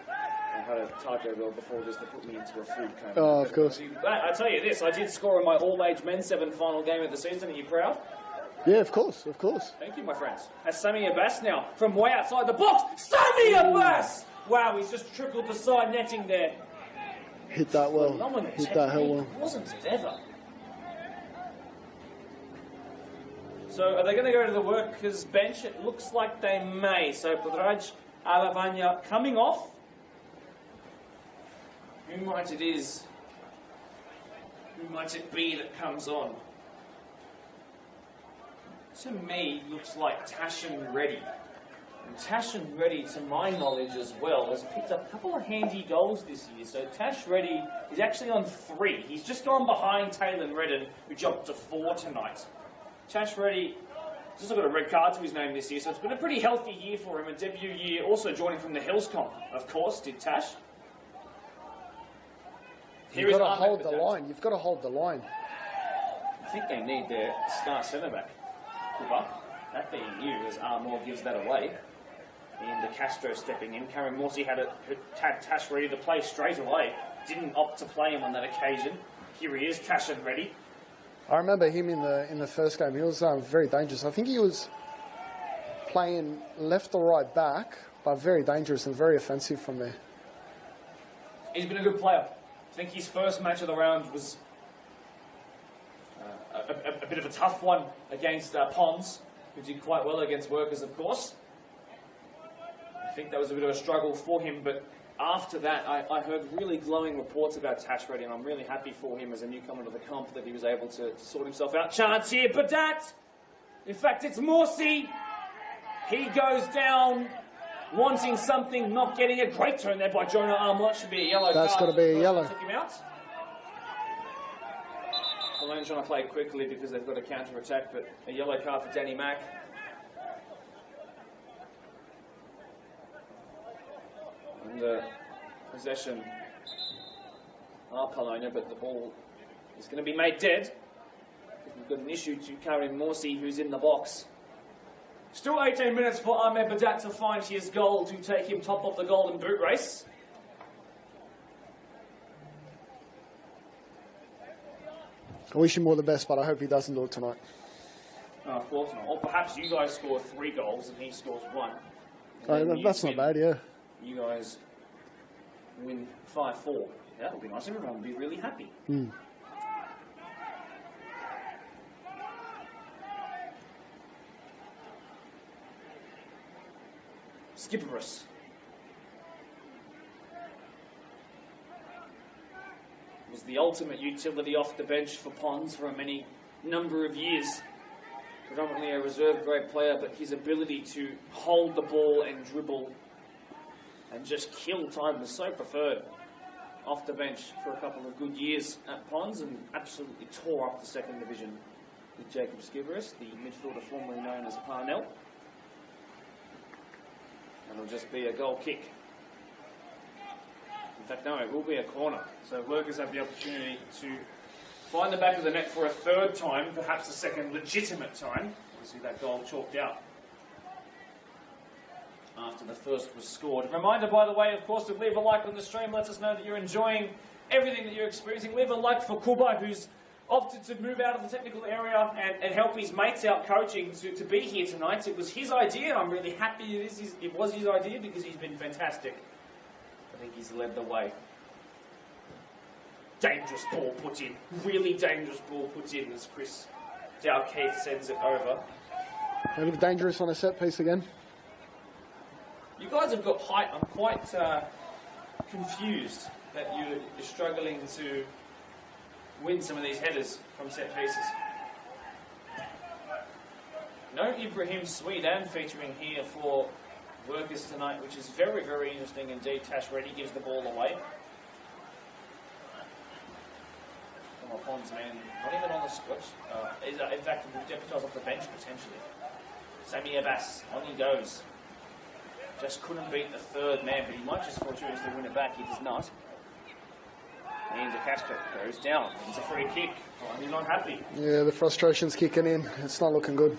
I had a Taco Bell before just to put me into a food coma.
Oh, of course.
I tell you this, I did score in my all-age men's 7 final game of the season. Are you proud?
Yeah, of course, of course.
Thank you, my friends. That's Sami Abbas now, from way outside the box. Sami Abbas! Wow, he's just trickled the side netting there.
Hit that well.
Phenomenal
Hit that hell
technique,
well.
wasn't it ever? So are they going to go to the Workers' bench? It looks like they may. So Podraj Alavanya coming off. Who might it is? Who might it be that comes on? To me, looks like Tashin Reddy. And Tashin Reddy, to my knowledge as well, has picked up a couple of handy goals this year. So Tash Reddy is actually on 3. He's just gone behind Taylor Redden, who jumped to 4 tonight. Tash Reddy just got a red card to his name this year, so it's been a pretty healthy year for him, a debut year. Also joining from the Hills Comp, of course, did Tash.
You've got to hold the line. You've got to hold the line.
I think they need their star centre-back, Cooper. That being you, as Armour gives that away. And the Castro stepping in. Cameron Morsey had Tash ready to play straight away. Didn't opt to play him on that occasion. Here he is, Tash and ready.
I remember him in the first game. He was very dangerous. I think he was playing left or right back, but very dangerous and very offensive from there.
He's been a good player. I think his first match of the round was a bit of a tough one against Pons, who did quite well against Workers, of course. I think that was a bit of a struggle for him, but after that, I heard really glowing reports about Tash Reddy, and I'm really happy for him as a newcomer to the comp that he was able to sort himself out. Chance here, Badat! In fact, it's Morsey. He goes down, wanting something, not getting a great turn there by Jonah Armlott. Should be a yellow
That's
card.
got to be a yellow.
Took him out. Polonia trying to play quickly because they've got a counter-attack, but a yellow card for Danny Mack. And possession Polonia, but the ball is going to be made dead. We've got an issue to Karim Morsey, who's in the box. Still 18 minutes for Ahmed Badat to find his goal to take him top of the Golden Boot race.
I wish him all the best, but I hope he doesn't do it tonight.
Oh, of course not. Or perhaps you guys score 3 goals and he scores 1.
That's not bad, yeah.
You guys win 5-4. That would be nice. Everyone would be really happy. Skipperus. Was the ultimate utility off the bench for Pons for a many number of years. Predominantly a reserve grade player, but his ability to hold the ball and dribble and just kill time was so preferred off the bench for a couple of good years at Pons, and absolutely tore up the second division with Jacob Skiveris, the midfielder formerly known as Parnell. And it'll just be a goal kick. In fact, no, it will be a corner. So Workers have the opportunity to find the back of the net for a 3rd time, perhaps a second legitimate time. Obviously that goal chalked out after the first was scored. Reminder, by the way, of course, to leave a like on the stream. Lets us know that you're enjoying everything that you're experiencing. Leave a like for Kuba, who's opted to move out of the technical area and help his mates out coaching to be here tonight. It was his idea, and I'm really happy it was his idea because he's been fantastic. I think he's led the way. Dangerous ball put in. Really dangerous ball put in as Chris Dalkeith sends it over.
A little dangerous on a set piece again.
You guys have got height. I'm quite confused that you're struggling to win some of these headers from set pieces. No Ibrahim Sweedan featuring here for Workers tonight, which is very, very interesting indeed. Tash Reddy gives the ball away. Come on, Pons, man. Not even on the squash. In fact, will deputise off the bench potentially. Sammy Abbas, on he goes. Just couldn't beat the third man, but he might just fortuitously win it back. He does not. And De Castro goes down. It's a free kick. He's not happy.
Yeah, the frustration's kicking in. It's not looking good.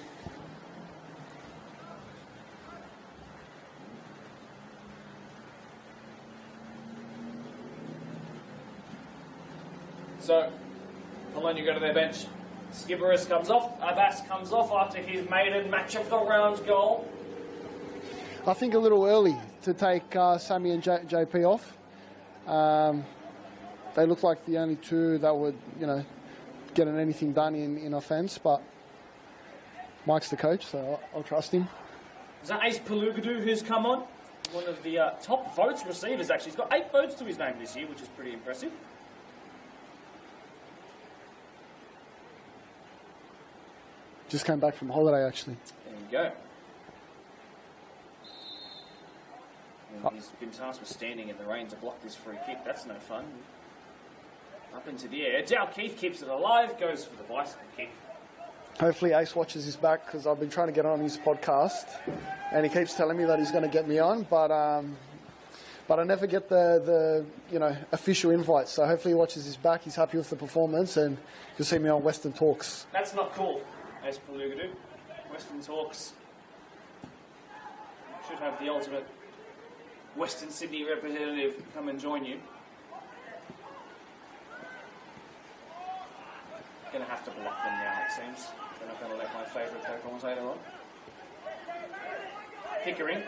So, Polonia go to their bench. Skibberus comes off. Abbas comes off after his maiden match of the round goal.
I think a little early to take Sammy and JP off. They look like the only two that would, getting anything done in offence, but Mike's the coach, so I'll trust him.
Is that Ace Palugadu who's come on? One of the top votes receivers, actually. He's got 8 votes to his name this year, which is pretty impressive.
Just came back from holiday, actually.
There you go. And he's been tasked with standing in the rain to block this free kick. That's no fun. Up into the air. Dalkeith keeps it alive, goes for the bicycle kick.
Hopefully Ace watches his back, because I've been trying to get on his podcast, and he keeps telling me that he's going to get me on, but I never get the official invites. So hopefully he watches his back. He's happy with the performance, and you'll see me on Western Talks.
That's not cool, Ace Palugadu. Western Talks should have the ultimate Western Sydney representative come and join you. Going to have to block them now, it seems. They're not going to let my favourite co-commentator on. Pickering.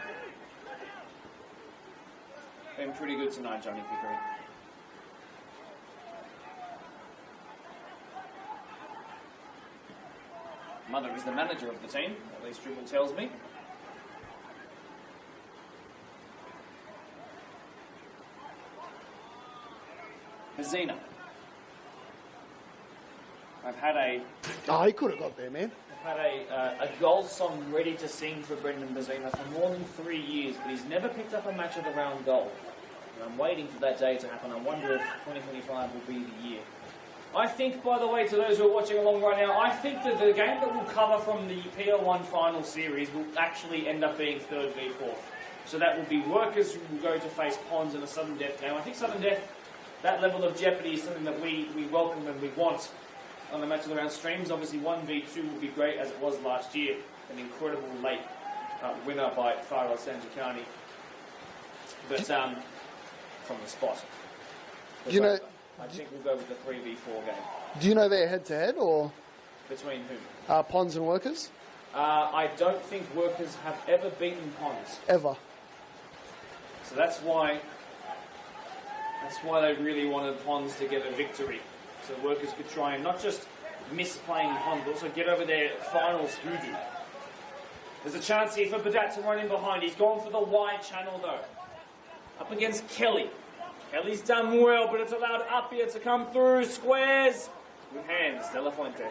Been pretty good tonight, Johnny Pickering. Mother is the manager of the team, at least Dribble tells me. Mazina. I've had a...
Oh, he could have got there, man.
I've had a goal song ready to sing for Brendan Bazina for more than 3 years, but he's never picked up a match of the round goal. And I'm waiting for that day to happen. I wonder if 2025 will be the year. I think, by the way, to those who are watching along right now, I think that the game that we'll cover from the PL1 final series will actually end up being 3rd v 4th. So that will be Workers who will go to face Ponds in a sudden death game. I think sudden death, that level of jeopardy is something that we welcome and we want on the match of the round streams. Obviously 1v2 would be great as it was last year. An incredible late winner by Faral Sanjikani. But from the spot. But
Do you know?
I think we'll go with the 3v4 game.
Do you know they're head-to-head, or
Between whom?
Ponds and Workers?
I don't think Workers have ever beaten Ponds.
Ever.
So that's why they really wanted Ponds to get a victory. So Workers could try and not just miss playing Ponds, but also get over their finals hoodoo. There's a chance here for Badat to run in behind. He's gone for the wide channel though. Up against Kelly. Kelly's done well, but it's allowed up here to come through. Squares with hands. De La Fuente.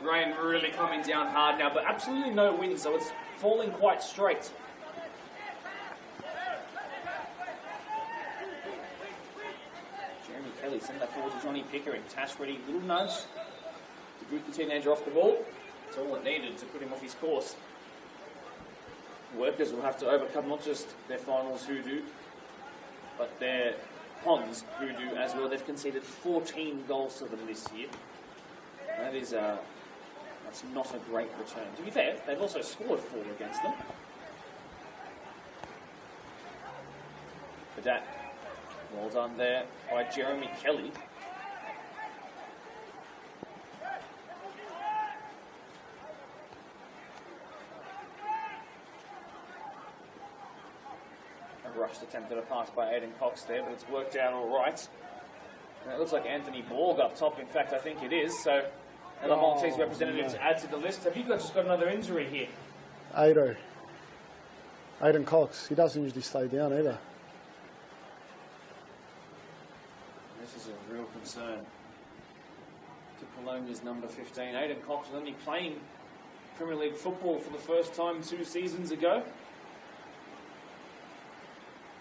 Rain really coming down hard now, but absolutely no wind, so it's falling quite straight. Jeremy Kelly send that forward to Johnny Pickering. Tash ready, little nudge to boot the teenager off the ball. That's all it needed to put him off his course. Workers will have to overcome not just their finals hoodoo, but their Ponds hoodoo as well. They've conceded 14 goals to them this year. That is that's not a great return. To be fair, they've also scored 4 against them. For that, well done there by Jeremy Kelly.
rushed attempt at a pass by Aiden Cox there, but it's worked out all right. And it looks like Anthony Borg up top. In fact, I think it is. So, another Maltese representative to add to the list. Have you just got another injury here?
Aiden Cox. He doesn't usually stay down either.
This is a real concern to Polonia's number 15. Aiden Cox was only playing Premier League football for the first time 2 seasons ago.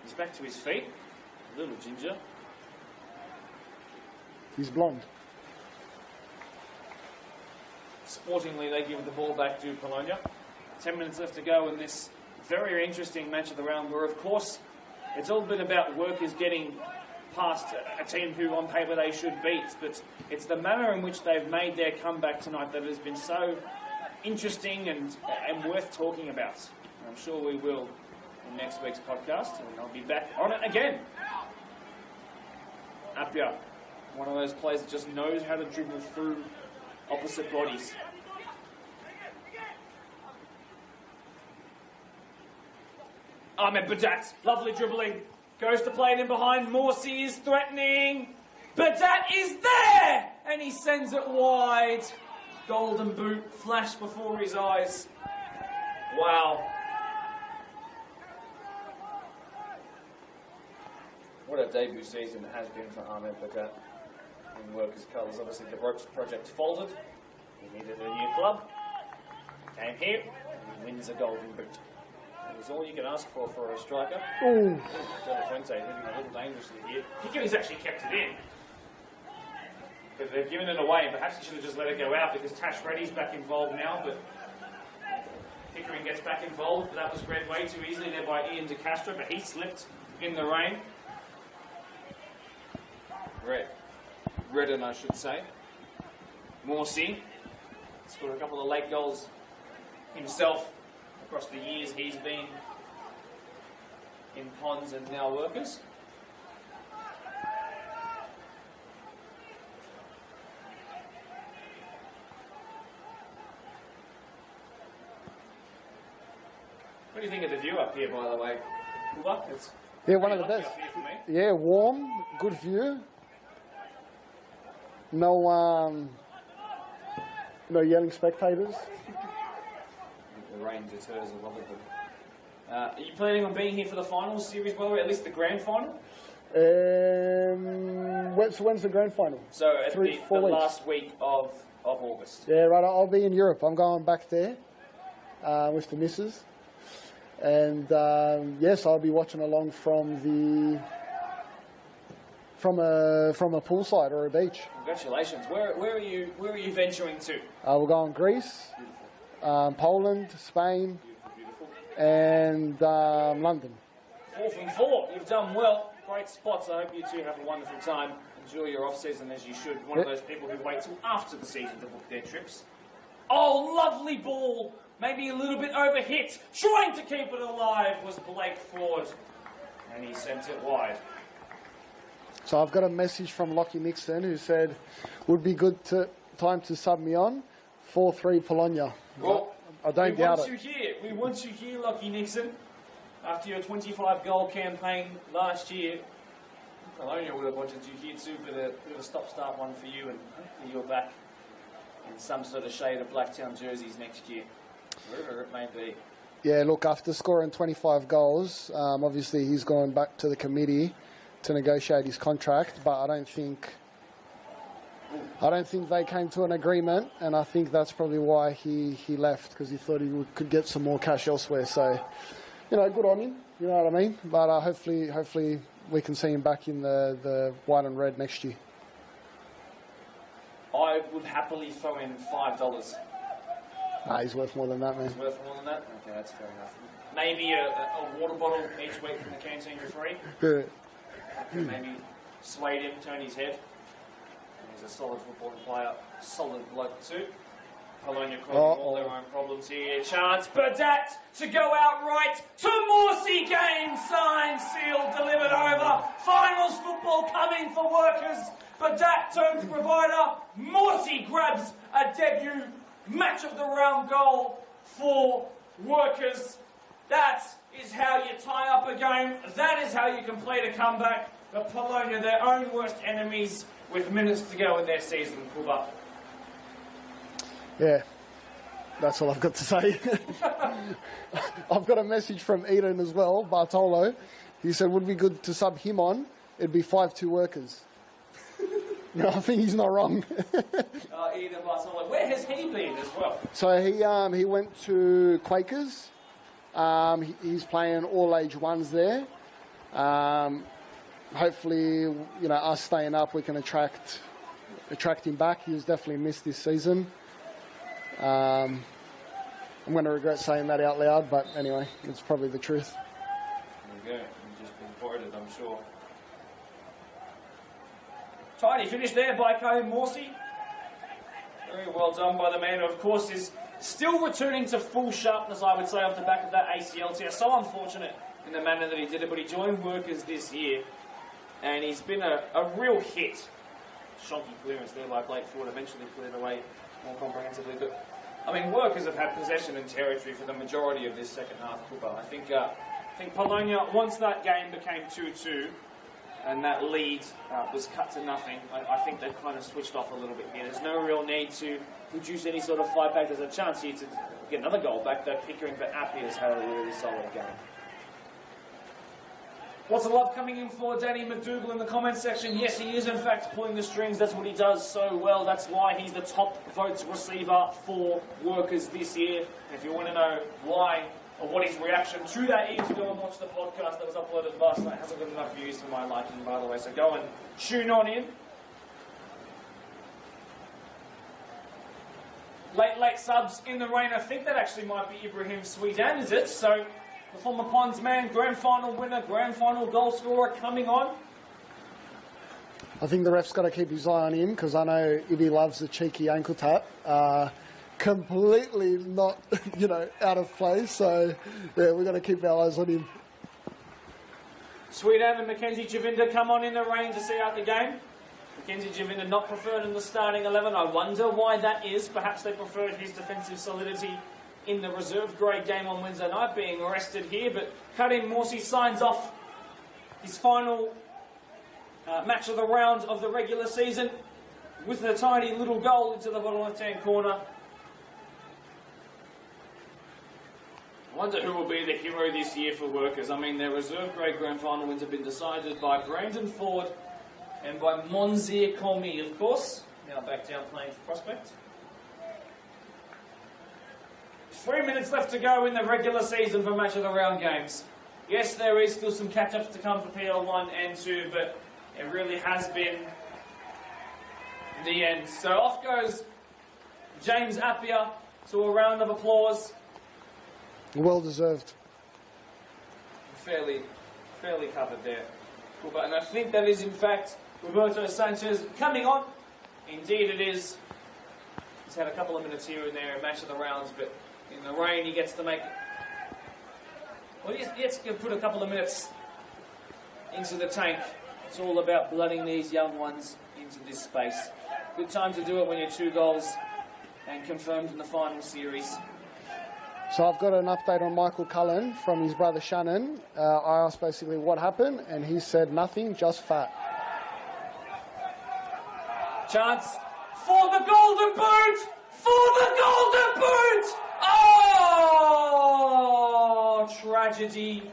He's back to his feet. A little ginger.
He's blonde.
Sportingly, they give the ball back to Polonia. 10 minutes left to go in this very interesting match of the round, where, of course, it's all been about Workers getting past a team who, on paper, they should beat. But it's the manner in which they've made their comeback tonight that has been so interesting and worth talking about. I'm sure we will in next week's podcast, and I'll be back on it again. Appiah, one of those players that just knows how to dribble through opposite bodies. Ahmed Badat, lovely dribbling, goes to play it in behind. Morsi is threatening. Badat is there, and he sends it wide. Golden boot flashed before his eyes. Wow. What a debut season it has been for Ahmed Badat in Workers' colours. Obviously the Ropes project folded. He needed a new club. Came here and he wins a golden boot. That was all you can ask for a striker.
Ooh.
Del Fuente hitting a little dangerously here. Pickering's actually kept it in. But they've given it away, and perhaps he should have just let it go out, because Tash Reddy's back involved now, but Pickering gets back involved. But that was read way too easily there by Ian De Castro, but he slipped in the rain. Redden, I should say. Morsi scored a couple of late goals himself across the years he's been in Ponds and now Workers. What do you think of the view up here, by the way? It's
one of the best.
Up here for me.
Yeah, warm, good view. No yelling spectators.
The rain deters a lot of them. Are you planning on being here for the finals series, by the way, at least the grand final?
So when's the grand final?
So at
4
the
weeks.
last week of August.
Yeah, right. I'll be in Europe. I'm going back there with the missus. And yes, I'll be watching along from a poolside or a beach.
Congratulations. Where are you venturing to?
We're going Greece, Poland, Spain, and London.
4 from 4. You've done well. Great spots. I hope you two have a wonderful time. Enjoy your off season as you should. One of those people who wait till after the season to book their trips. Oh, lovely ball. Maybe a little bit overhit. Trying to keep it alive was Blake Ford. And he sent it wide.
So I've got a message from Lockie Nixon who said, would be good time to sub me on, 4-3 Polonia.
Well,
I don't doubt it.
We want you here, Lockie Nixon. After your 25-goal campaign last year, Polonia would have wanted you here too, but a bit of a stop-start one for you, and hopefully you're back in some sort of shade of Blacktown jerseys next year, wherever it may be.
Yeah, look, after scoring 25 goals, obviously he's gone back to the committee to negotiate his contract, but I don't think they came to an agreement, and I think that's probably why he left, because he thought he could get some more cash elsewhere. So, good on him, you know what I mean? But hopefully we can see him back in the white and red next year.
I would happily throw in $5.
He's worth more than that, man.
He's worth more than that? Okay, that's fair enough. Maybe a water bottle each week from the canteen for free.
Yeah.
Maybe swayed him, turned his head. He's a solid football player, solid bloke too. Polonia causing all their own problems here. Chance, Badat to go outright to Morsi. Game signed, sealed, delivered over. Finals football coming for Workers. Badat turns provider. Morsi grabs a debut match of the round goal for Workers.
That is how you tie up a game. That is how you complete a comeback. The Polonia, their own worst enemies, with minutes to go in their season. Kuba.
Yeah, that's all I've got to say. I've got a message from Eden as well, Bartolo. He said, would be good to sub him on. It'd be 5-2 workers. No, I think he's not wrong.
Eden Bartolo. Where has he been as well?
So he went to Quakers. He's playing all age ones there. Hopefully, us staying up, we can attract him back. He was definitely missed this season. I'm going to regret saying that out loud, but anyway, it's probably the truth.
There we go. You've just been quoted, I'm sure. Tidy finish there by Kyle Morsey. Very well done by the man who, of course, is still returning to full sharpness, I would say, off the back of that ACL tear. So unfortunate in the manner that he did it, but he joined Workers this year, and he's been a real hit. Shonky clearance there by Blake Ford, eventually cleared away more comprehensively. But, I mean, Workers have had possession and territory for the majority of this second half, Cooper. I think Polonia, once that game became 2-2, and that lead was cut to nothing, I think they've kind of switched off a little bit here. There's no real need to produce any sort of fight back. There's a chance here to get another goal back, though Pickering, but Appy has had a really solid game. Lots of love coming in for Danny McDougall in the comments section. Yes, he is in fact pulling the strings. That's what he does so well. That's why he's the top votes receiver for Workers this year. And if you want to know why or what his reaction to that is, go and watch the podcast that was uploaded last night. It hasn't got enough views for my liking, by the way, so go and tune on in. Late subs in the rain. I think that actually might be Ibrahim Sweetan, is it? So the former Ponds man, grand final winner, grand final goal scorer coming on.
I think the ref's got to keep his eye on him because I know Ibby loves the cheeky ankle tap. Completely not, out of place. So, yeah, we've got to keep our eyes on him.
Sweetan and Mackenzie Javinda come on in the rain to see out the game. Mackenzie Javinda not preferred in the starting 11. I wonder why that is. Perhaps they preferred his defensive solidity in the reserve grade game on Wednesday night, being rested here. But Karim Morsi signs off his final match of the round of the regular season with a tiny little goal into the bottom left-hand corner. I wonder who will be the hero this year for Workers. I mean, their reserve grade grand final wins have been decided by Brandon Ford and by Monzir Komi, of course. Now back down playing for Prospect. 3 minutes left to go in the regular season for match of the round games. Yes, there is still some catch-ups to come for PL1 and 2, but it really has been the end. So off goes James Appia to a round of applause.
Well deserved.
Fairly covered there. And I think that is in fact Roberto Sanchez coming on. Indeed it is. He's had a couple of minutes here and there in match of the rounds, but in the rain he gets to make... Well, he gets to put a couple of minutes into the tank. It's all about blooding these young ones into this space. Good time to do it when you're 2 goals and confirmed in the final series.
So I've got an update on Michael Cullen from his brother Shannon. I asked basically what happened, and he said nothing, just fat.
Chance for the golden boot! For the golden boot! Oh, tragedy.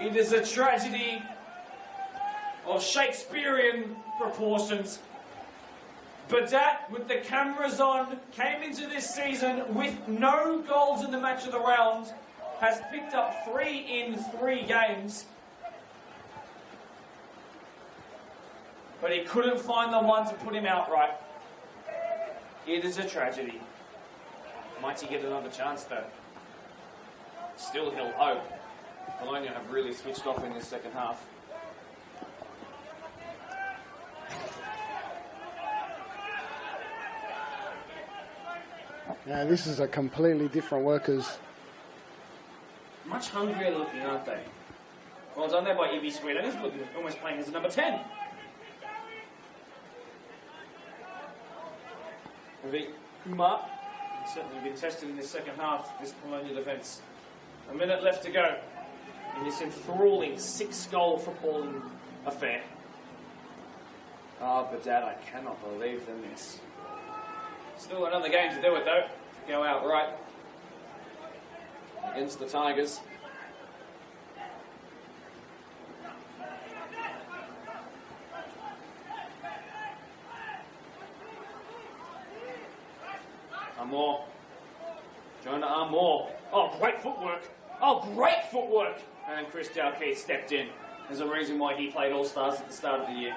It is a tragedy of Shakespearean proportions. Badat, with the cameras on, came into this season with no goals in the match of the round, has picked up 3 in 3 games. But he couldn't find the one to put him outright. It is a tragedy. Might he get another chance though? Still he'll hope. Palonia have really switched off in this second half.
Yeah, this is a completely different Workers.
Much hungrier looking, aren't they? Well done there by Ibby Sweetan. He's looking almost playing as a number 10. Kumar certainly been tested in this second half, this Polonia defence. A minute left to go in this enthralling 6-goal footballing affair. Oh, but Dad, I cannot believe them this. Still another game to do it though. Go out right against the Tigers. Armour. Jonah Armour. Oh, great footwork. Oh, great footwork. And Chris Dalkeith stepped in. There's a reason why he played All-Stars at the start of the year.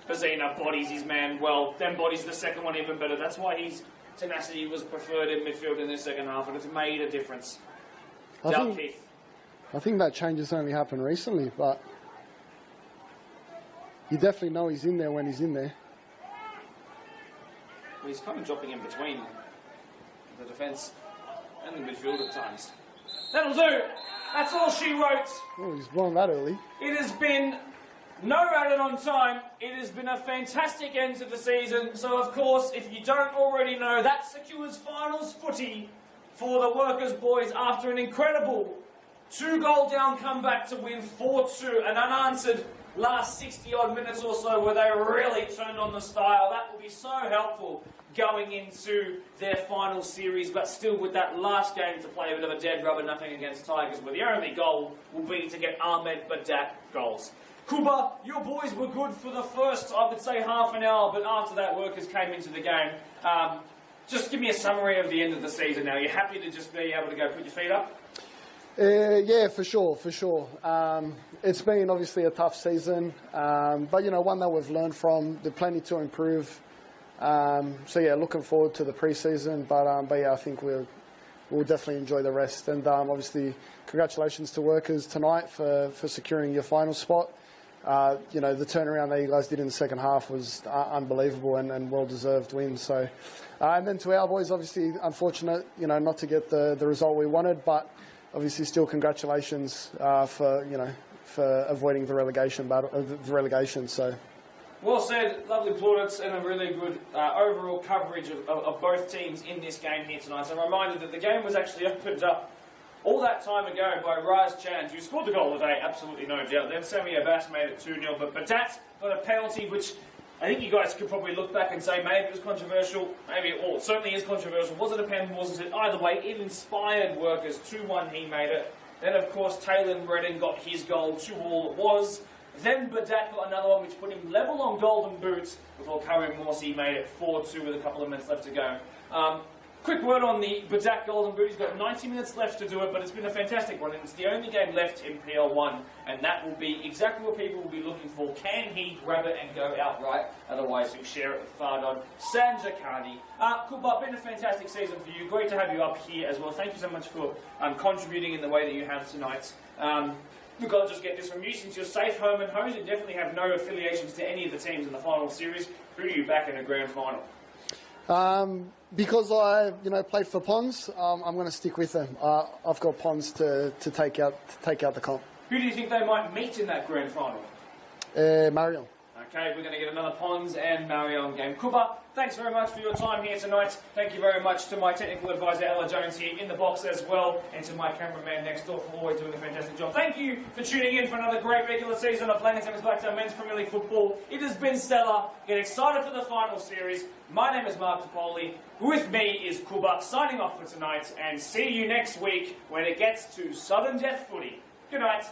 Bazina bodies his man well, then bodies the second one even better. That's why his tenacity was preferred in midfield in the second half, and it's made a difference. Dalkeith.
I think that change has only happened recently, but you definitely know he's in there when he's in there.
Well, he's kind of dropping in between the defence and the midfield at times. That'll do. That's all she wrote.
Oh, he's blown that early.
It has been no added on time. It has been a fantastic end to the season. So, of course, if you don't already know, that secures finals footy for the Workers boys after an incredible 2-goal down comeback to win 4-2. An unanswered last 60-odd minutes or so where they really turned on the style. That will be so helpful going into their final series, but still with that last game to play a bit of a dead rubber, nothing against Tigers, where the only goal will be to get Ahmed Badak goals. Kuba, your boys were good for the first, I would say, half an hour, but after that, Workers came into the game. Just give me a summary of the end of the season now. Are you happy to just be able to go put your feet up?
Yeah, for sure. It's been obviously a tough season, but, you know, one that we've learned from. There's plenty to improve. So, yeah, looking forward to the pre-season, but yeah, I think we'll definitely enjoy the rest. And obviously, congratulations to Workers tonight for securing your final spot. You know, the turnaround that you guys did in the second half was unbelievable and well-deserved win. So, and then to our boys, obviously, unfortunate, you know, not to get the result we wanted, but obviously still congratulations for avoiding the relegation. So.
Well said, lovely plaudits and a really good overall coverage of both teams in this game here tonight. So I'm reminded that the game was actually opened up all that time ago by Raz Chand, who scored the goal today, absolutely no doubt. Then Sammy Abbas made it 2-0, but Badat got a penalty, which I think you guys could probably look back and say maybe it was controversial, it certainly is controversial. Was it a pen, wasn't it? Either way, it inspired Workers. 2-1 he made it. Then, of course, Taylor Redden got his goal, 2-2 it was. Then Badat got another one which put him level on golden boots before Karim Morsi made it 4-2 with a couple of minutes left to go. Quick word on the Badat golden boot. He's got 90 minutes left to do it, but it's been a fantastic one, and it's the only game left in PL1, and that will be exactly what people will be looking for. Can he grab it and go outright? Otherwise, he'll share it with Fardon Sanjakani. Kuba, been a fantastic season for you. Great to have you up here as well. Thank you so much for contributing in the way that you have tonight. Look, I'll just get this from you. Since you're safe home and home, you definitely have no affiliations to any of the teams in the final series. Who do you back in a grand final?
Because I, played for Pons, I'm going to stick with them. I've got Pons to take out the comp.
Who do you think they might meet in that grand final?
Marion.
Okay, we're going to get another Pons and Marion game. Kuba, thanks very much for your time here tonight. Thank you very much to my technical advisor, Ella Jones, here in the box as well, and to my cameraman next door for always doing a fantastic job. Thank you for tuning in for another great regular season of Laing Simmons Blacktown Men's Premier League football. It has been stellar. Get excited for the final series. My name is Mark Topoli. With me is Kuba, signing off for tonight, and see you next week when it gets to Southern Death Footy. Good night.